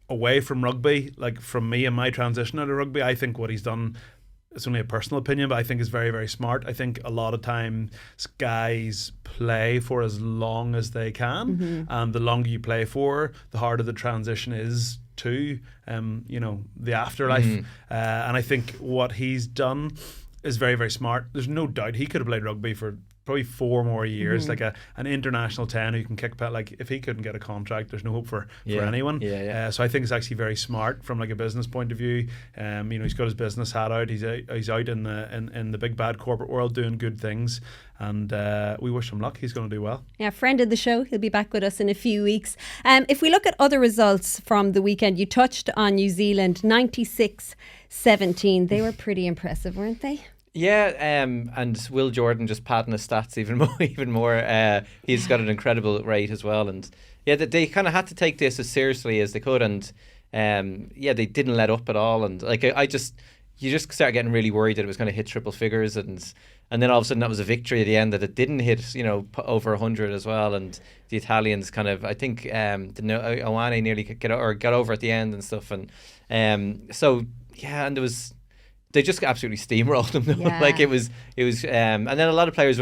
away from rugby, like from me and my transition out of rugby, I think what he's done, it's only a personal opinion, but I think is very, very smart. I think a lot of times guys play for as long as they can, and the longer you play for, the harder the transition is to the afterlife. And I think what he's done is very, very smart. There's no doubt he could have played rugby for probably 4 more years, like an international 10 who can kick pet. Like, if he couldn't get a contract, there's no hope for anyone. So I think it's actually very smart from like a business point of view. He's got his business hat out. He's out in the big bad corporate world doing good things, and we wish him luck. He's going to do well. Yeah, friend of the show. He'll be back with us in a few weeks. If we look at other results from the weekend, you touched on New Zealand, 96-17. They were pretty impressive, weren't they? Yeah, and Will Jordan just padding his stats even more. He's got an incredible rate as well, and they kind of had to take this as seriously as they could, and they didn't let up at all. And like you just start getting really worried that it was going to hit triple figures, and then all of a sudden that was a victory at the end, that it didn't hit over 100 as well. And the Italians kind of, I think Owane nearly got over at the end and stuff, and and there was. They just absolutely steamrolled them. Yeah. Like it was, and then a lot of players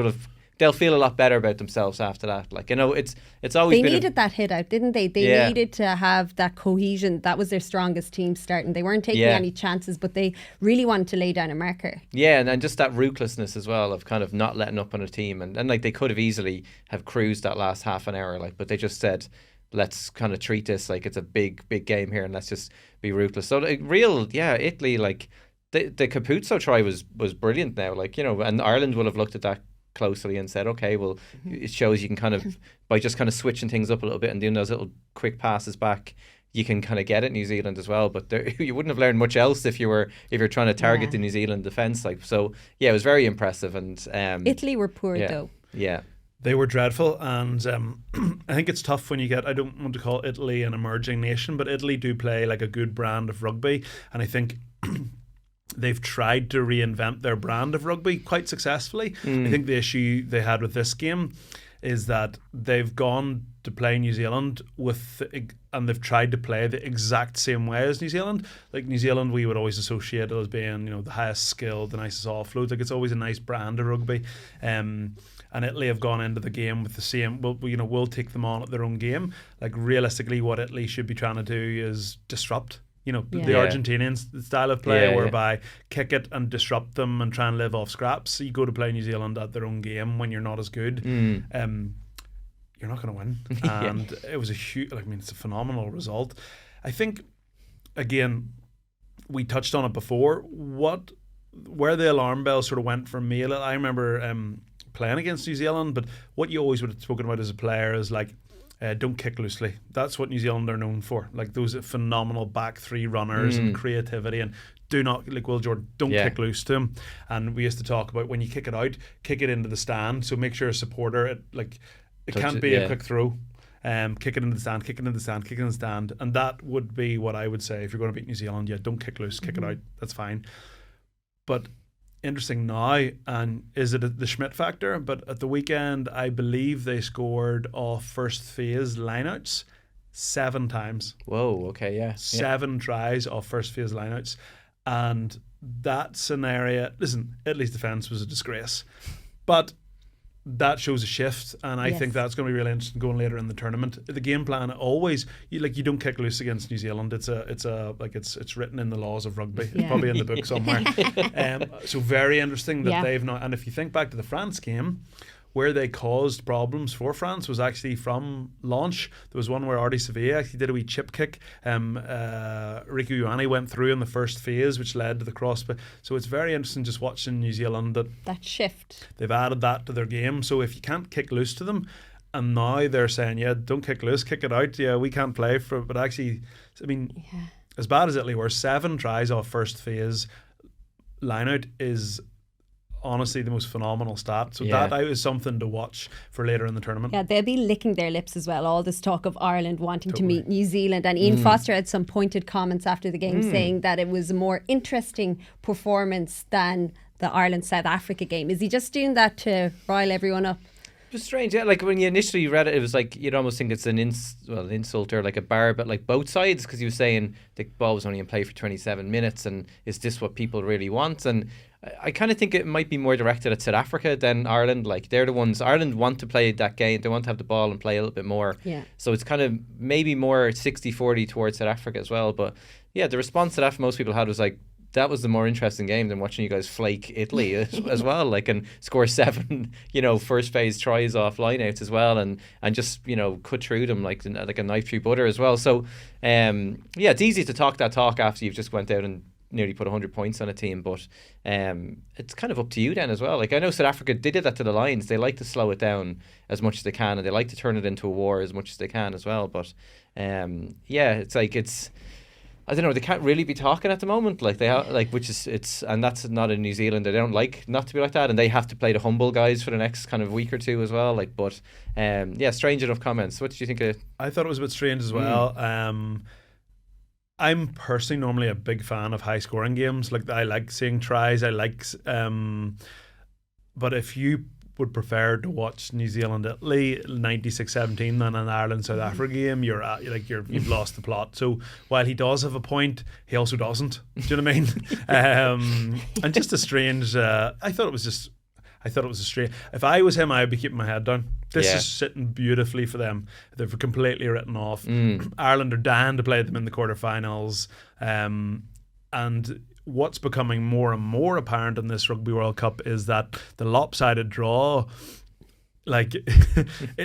they'll feel a lot better about themselves after that. Like, it's always they needed that hit out, didn't they? They needed to have that cohesion. That was their strongest team starting. They weren't taking any chances, but they really wanted to lay down a marker. Yeah, and just that ruthlessness as well of kind of not letting up on a team, and like they could have easily have cruised that last half an hour, like, but they just said, let's kind of treat this like it's a big game here, and let's just be ruthless. So Italy, like the Capuzzo try was brilliant now, like, you know, and Ireland will have looked at that closely and said, okay, well, it shows you can kind of, by just kind of switching things up a little bit and doing those little quick passes back, you can kind of get at New Zealand as well. But you wouldn't have learned much else if you're trying to target the New Zealand defence. Like, so yeah, it was very impressive. And Italy were poor though. Yeah. They were dreadful, and I think it's tough when you get, I don't want to call Italy an emerging nation, but Italy do play like a good brand of rugby, and I think they've tried to reinvent their brand of rugby quite successfully. I think the issue they had with this game is that they've gone to play New Zealand and they've tried to play the exact same way as New Zealand. Like New Zealand, we would always associate it as being, you know, the highest skill, the nicest offloads. Like, it's always a nice brand of rugby. And Italy have gone into the game with the same. We'll take them on at their own game. Like, realistically, what Italy should be trying to do is disrupt. You know, the Argentinian style of play, whereby kick it and disrupt them and try and live off scraps. So you go to play New Zealand at their own game when you're not as good. You're not going to win. And it was it's a phenomenal result. I think, again, we touched on it before. Where the alarm bell sort of went for me, I remember playing against New Zealand, but what you always would have spoken about as a player is like, don't kick loosely. That's what New Zealand are known for. Like, those phenomenal back three runners and creativity, and do not, like Will Jordan, don't kick loose to him. And we used to talk about, when you kick it out, kick it into the stand. So make sure a supporter, it can't be a quick throw. Kick it into the stand, kick it into the stand, kick it in the stand. And that would be what I would say if you're going to beat New Zealand. Yeah, don't kick loose, kick it out. That's fine. But interesting now, and is it the Schmidt factor? But at the weekend, I believe they scored off first phase lineouts 7 times. Whoa, okay, yeah. 7 tries off first phase lineouts. And that scenario, listen, Italy's defence was a disgrace. But that shows a shift, and I think that's going to be really interesting going later in the tournament. The game plan always, you don't kick loose against New Zealand. It's written in the laws of rugby. It's probably in the book somewhere. So very interesting that they've not. And if you think back to the France game, where they caused problems for France was actually from launch. There was one where Artie Sevilla actually did a wee chip kick. Riku Ioane went through in the first phase, which led to the cross. So it's very interesting just watching New Zealand that shift. They've added that to their game. So if you can't kick loose to them, and now they're saying, don't kick loose, kick it out. Yeah, we can't play for it. But actually, I mean, as bad as Italy were, 7 tries off first phase lineout is honestly the most phenomenal stat. So that is something to watch for later in the tournament. Yeah, they'll be licking their lips as well. All this talk of Ireland wanting to meet New Zealand, and Ian Foster had some pointed comments after the game saying that it was a more interesting performance than the Ireland-South Africa game. Is he just doing that to rile everyone up? Just strange, yeah. Like, when you initially read it, it was like you'd almost think it's an insult or like a bar, but like both sides, because he was saying the ball was only in play for 27 minutes, and is this what people really want? And I kind of think it might be more directed at South Africa than Ireland. Like, they're the ones, Ireland want to play that game, they want to have the ball and play a little bit more. Yeah. So it's kind of maybe more 60-40 towards South Africa as well. But yeah, the response to that most people had was like, that was the more interesting game than watching you guys flake Italy as well, like, and score 7, first phase tries off lineouts as well, and just, cut through them like a knife through butter as well. So, it's easy to talk that talk after you've just went out and nearly put 100 points on a team, but it's kind of up to you then as well. Like, I know South Africa, they did that to the Lions. They like to slow it down as much as they can, and they like to turn it into a war as much as they can as well. But it's like, I don't know, they can't really be talking at the moment, like they have, and that's not in New Zealand. They don't like not to be like that, and they have to play the humble guys for the next kind of week or two as well. Like, but strange enough comments. What did you think of? I thought it was a bit strange as well. I'm personally normally a big fan of high scoring games. Like, I like seeing tries. But if you would prefer to watch New Zealand Italy 96-17 than an Ireland South Africa game, you've lost the plot. So while he does have a point, he also doesn't. Do you know what I mean? And just a strange. I thought it was a strange. If I was him, I would be keeping my head down. This is sitting beautifully for them. They've completely written off. Ireland are dying to play them in the quarterfinals. And what's becoming more and more apparent in this Rugby World Cup is that the lopsided draw like,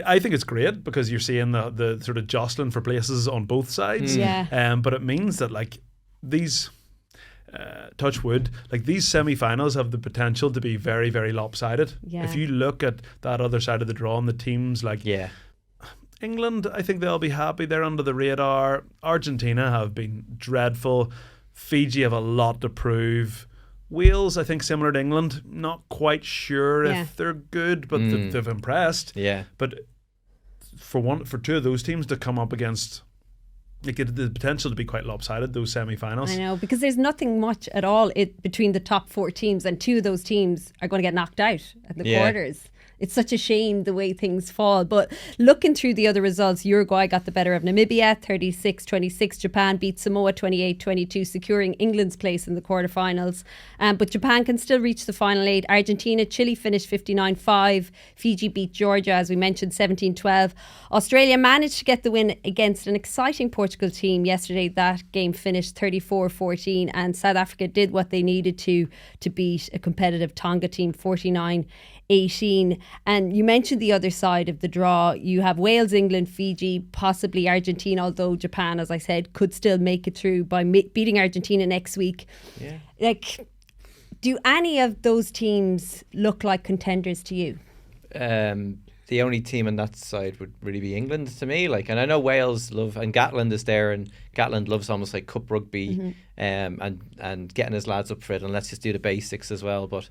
I think it's great because you're seeing the sort of jostling for places on both sides. Yeah. But it means that like these, touch wood, like these semi-finals have the potential to be very, very lopsided. Yeah. If you look at that other side of the draw and the teams like England, I think they'll be happy. They're under the radar. Argentina have been dreadful. Fiji have a lot to prove. Wales, I think, similar to England, not quite sure if they're good, but they've impressed. Yeah. But for two of those teams to come up against, like, the potential to be quite lopsided, those semi-finals. I know, because there's nothing much at all between the top 4 teams, and 2 of those teams are going to get knocked out at the quarters. It's such a shame the way things fall. But looking through the other results, Uruguay got the better of Namibia, 36-26. Japan beat Samoa 28-22, securing England's place in the quarterfinals. But Japan can still reach the final 8. Argentina, Chile finished 59-5. Fiji beat Georgia, as we mentioned, 17-12. Australia managed to get the win against an exciting Portugal team yesterday. That game finished 34-14, and South Africa did what they needed to beat a competitive Tonga team 49-18. And you mentioned the other side of the draw. You have Wales, England, Fiji, possibly Argentina, although Japan, as I said, could still make it through by beating Argentina next week. Yeah. Like, do any of those teams look like contenders to you? The only team on that side would really be England to me. Like, and I know Wales love, and Gatland is there, and Gatland loves almost like cup rugby, and getting his lads up for it, and let's just do the basics as well. But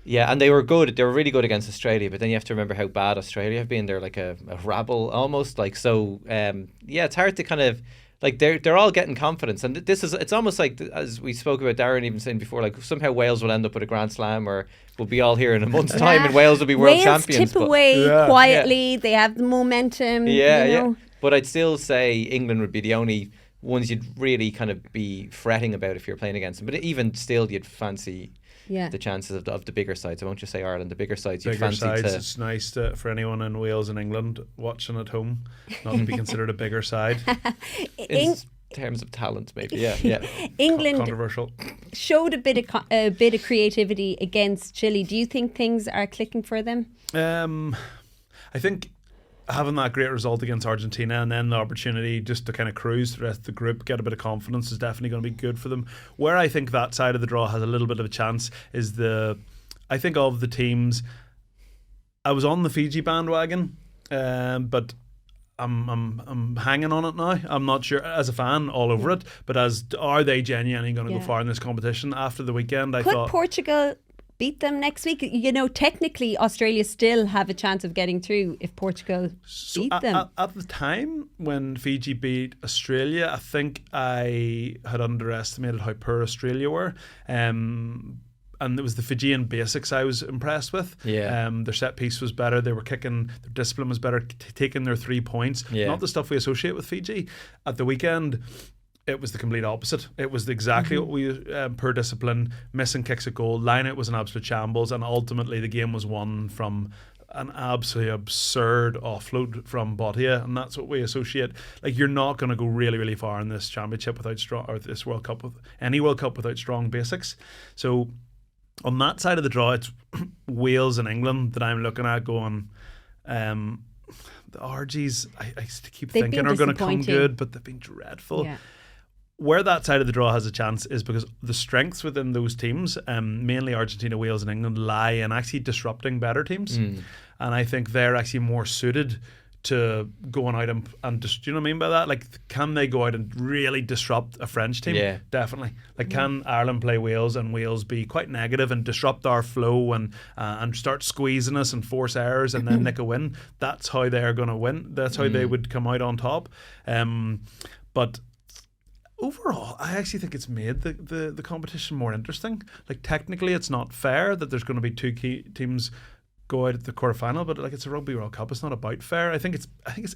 yeah, and they were good. They were really good against Australia, but then you have to remember how bad Australia have been. They're like a rabble almost. Like, so it's hard to kind of, like, they're all getting confidence, and it's almost like, as we spoke about, Darren even saying before, like somehow Wales will end up with a Grand Slam, or we'll be all here in a month's time and Wales will be world champions. Wales tip away quietly. They have the momentum. Yeah. But I'd still say England would be the only ones you'd really kind of be fretting about if you're playing against them. But even still, you'd fancy the chances of the bigger sides. I won't just say Ireland, the bigger sides. You'd fancy sides. It's nice for anyone in Wales and England watching at home not to be considered a bigger side. In terms of talent, maybe. Yeah. England controversial. Showed a bit of creativity against Chile. Do you think things are clicking for them? I think having that great result against Argentina and then the opportunity just to kind of cruise the rest of the group, get a bit of confidence, is definitely going to be good for them. Where I think that side of the draw has a little bit of a chance is I think of the teams, I was on the Fiji bandwagon, but I'm hanging on it now. I'm not sure, as a fan, all over it, but are they genuinely going to go far in this competition? After the weekend, I thought Portugal beat them next week? You know, technically Australia still have a chance of getting through if Portugal beat them. At the time when Fiji beat Australia, I think I had underestimated how poor Australia were. And it was the Fijian basics I was impressed with. Their set piece was better. They were kicking. Their discipline was better. Taking their 3 points. Not the stuff we associate with Fiji. At the weekend, it was the complete opposite. It was exactly what we poor discipline, missing kicks at goal. Line-out was an absolute shambles, and ultimately the game was won from an absolutely absurd offload from Botia, and that's what we associate. Like, you're not going to go really, really far in this championship without strong, or this World Cup, with any World Cup without strong basics. So on that side of the draw, it's Wales and England that I'm looking at going, the RGs, I keep thinking are going to come good, but they've been dreadful. Where that side of the draw has a chance is because the strengths within those teams, mainly Argentina, Wales and England, lie in actually disrupting better teams. And I think they're actually more suited to going out and just, do you know what I mean by that? Like, can they go out and really disrupt a French team? Yeah, definitely. Like, can Ireland play Wales and Wales be quite negative and disrupt our flow and start squeezing us and force errors and then nick a win? That's how they're going to win. That's how they would come out on top. But overall, I actually think it's made the competition more interesting. Like, technically, it's not fair that there's going to be two key teams go out at the quarterfinal, but like, it's a Rugby World Cup. It's not about fair. I think it's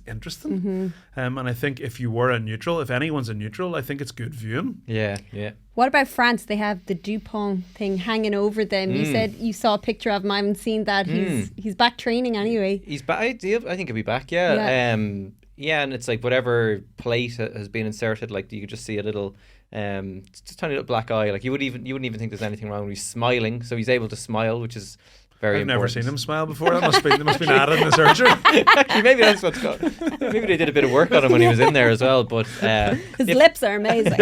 interesting. And I think if anyone's a neutral, I think it's good viewing. Yeah. What about France? They have the Dupont thing hanging over them. You said you saw a picture of him. I haven't seen that. He's back training anyway. He's back. I think he'll be back. Yeah. And it's like whatever plate has been inserted, like you could just see a little, just tiny little black eye. Like you wouldn't even think there's anything wrong. He's smiling, so he's able to smile, which is Very I've never important. seen him smile before. They must have been added in the surgery. Actually, maybe that's what's going. Maybe they did a bit of work on him when he was in there as well. But his lips are amazing.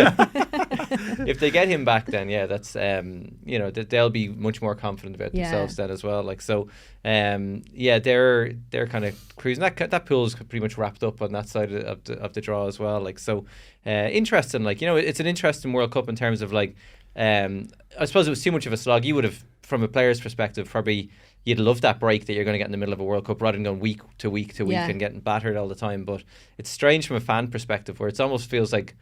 if they get him back, then that's they'll be much more confident about themselves then as well. Like so, they're kind of cruising. That pool's pretty much wrapped up on that side of the draw as well. Like so, interesting. Like it's an interesting World Cup in terms of like. I suppose it was too much of a slog. You would have, from a player's perspective, probably you'd love that break that you're going to get in the middle of a World Cup rather than going week to week to week and getting battered all the time. But it's strange from a fan perspective where it almost feels like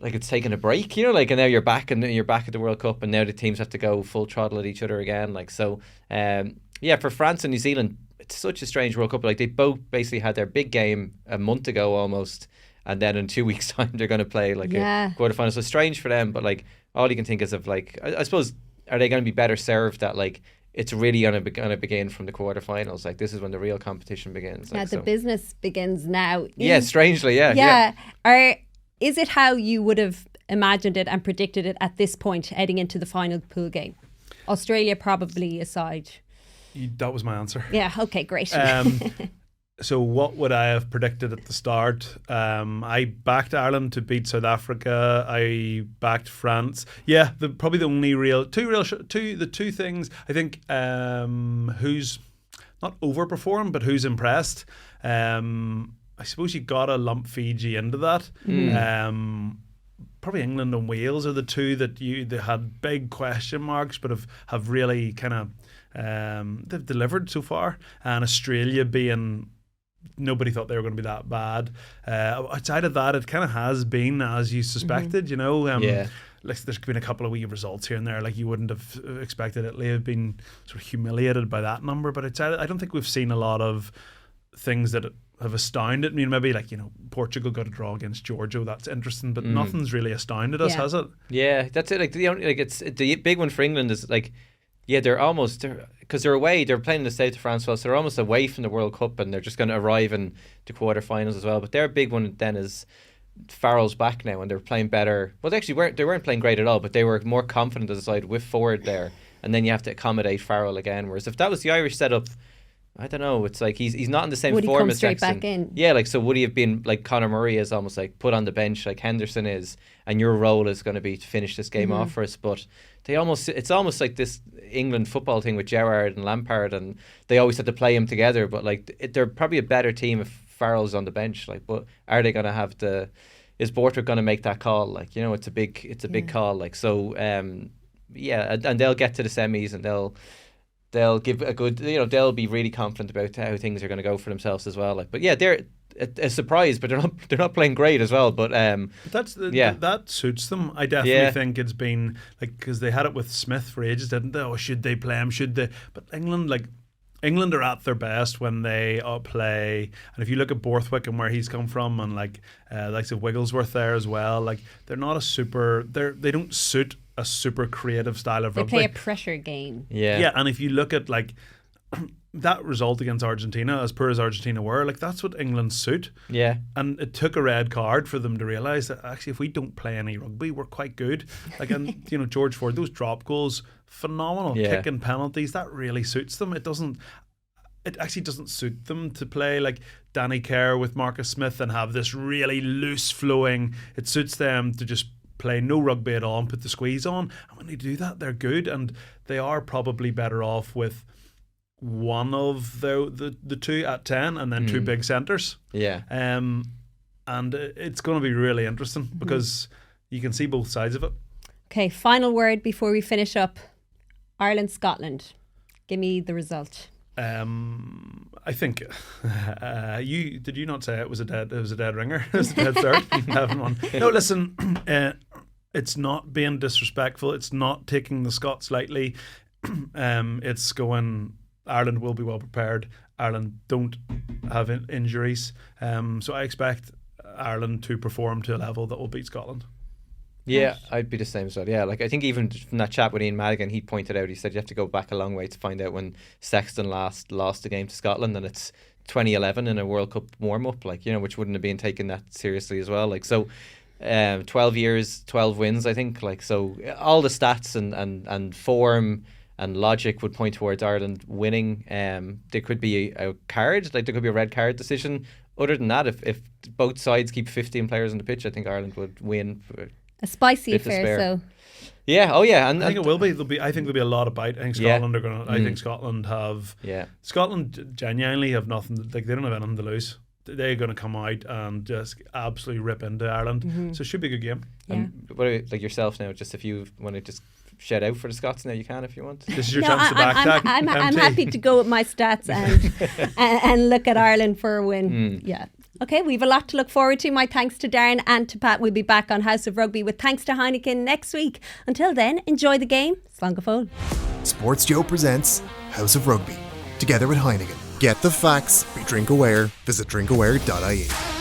it's taking a break, and now you're back at the World Cup, and now the teams have to go full throttle at each other again. Like so, for France and New Zealand, it's such a strange World Cup. Like they both basically had their big game a month ago almost, and then in 2 weeks' time they're going to play a quarterfinal. So strange for them, but like. All you can think is of like, I suppose, are they going to be better served that like it's really going to begin from the quarterfinals? Like this is when the real competition begins. Yeah, the business begins now. Strangely, yeah. Is it how you would have imagined it and predicted it at this point, heading into the final pool game? Australia probably aside. That was my answer. Yeah. Okay. Great. So what would I have predicted at the start? I backed Ireland to beat South Africa. I backed France. Yeah, probably the only two things I think. Who's not overperformed, but who's impressed. I suppose you gotta lump Fiji into that. Probably England and Wales are the two that they had big question marks, but have really kind of they've delivered so far. And Australia being. Nobody thought they were going to be that bad. Outside of that, it kind of has been as you suspected, Like there's been a couple of wee results here and there, like you wouldn't have expected Italy have been sort of humiliated by that number. But I don't think we've seen a lot of things that have astounded me. Maybe like Portugal got a draw against Georgia. That's interesting, but nothing's really astounded us, has it? Yeah, that's it. Like it's the big one for England is like. Yeah, because they're away. They're playing in the South of France, so they're almost away from the World Cup, and they're just going to arrive in the quarterfinals as well. But their big one then is Farrell's back now, and they're playing better. Well, they weren't playing great at all, but they were more confident as a side with forward there, and then you have to accommodate Farrell again. Whereas if that was the Irish setup, I don't know. It's like he's not in the same would form he come as straight Sexton. Back in? Yeah, like so would he have been like Conor Murray is almost like put on the bench like Henderson is, and your role is going to be to finish this game off for us. But it's almost like this England football thing with Gerrard and Lampard, and they always had to play them together. But like they're probably a better team if Farrell's on the bench. Like, but are they going to have is Borthwick going to make that call? Like, it's a big call. Like so, and they'll get to the semis and they'll give a good, they'll be really confident about how things are going to go for themselves as well. Like, but yeah, they're a surprise, but they're not playing great as well. But that suits them. I definitely think it's been like because they had it with Smith for ages, didn't they? Oh, should they play him? Should they? But England are at their best when they play. And if you look at Borthwick and where he's come from, and like of Wigglesworth there as well, like they're not a super. They don't suit a super creative style of rugby. They play a pressure game. Yeah, and if you look at like that result against Argentina, as poor as Argentina were, like that's what England suit. Yeah. And it took a red card for them to realise that actually if we don't play any rugby, we're quite good. Like, and George Ford, those drop goals, phenomenal kicking penalties, that really suits them. It actually doesn't suit them to play like Danny Kerr with Marcus Smith and have this really loose flowing. It suits them to just play no rugby at all and put the squeeze on. And when they do that, they're good, and they are probably better off with one of the two at 10 and then two big centres. Yeah. And it's going to be really interesting because you can see both sides of it. Okay, final word before we finish up. Ireland, Scotland. Give me the result. I think did you not say it was a dead ringer? It was a dead third. Having one. No, listen, it's not being disrespectful. It's not taking the Scots lightly. It's going. Ireland will be well prepared. Ireland don't have injuries, so I expect Ireland to perform to a level that will beat Scotland. Yeah, I'd be the same as well. Yeah, like I think even from that chat with Ian Madigan, he pointed out, he said you have to go back a long way to find out when Sexton last lost the game to Scotland, and it's 2011 in a World Cup warm-up, like, which wouldn't have been taken that seriously as well. Like, so 12 years, 12 wins, I think. Like, so all the stats and form and logic would point towards Ireland winning. There could be a card, like there could be a red card decision. Other than that, if both sides keep 15 players on the pitch, I think Ireland would win. A spicy affair, so. Yeah, oh yeah, and I think it will be. I think there'll be a lot of bite. I think Scotland are going to. I think Scotland have. Yeah. Scotland genuinely have nothing. Like they don't have anything to lose. They're going to come out and just absolutely rip into Ireland. So it should be a good game. Yeah. And what about, like yourself now? Just if you want to just shout out for the Scots now, you can if you want. This is your chance to backtrack. I'm happy to go with my stats and look at Ireland for a win. Yeah. Okay, we have a lot to look forward to. My thanks to Darren and to Pat. We'll be back on House of Rugby with thanks to Heineken next week. Until then, enjoy the game. Slán go fóill. Sports Joe presents House of Rugby, together with Heineken. Get the facts, be drink aware, visit drinkaware.ie.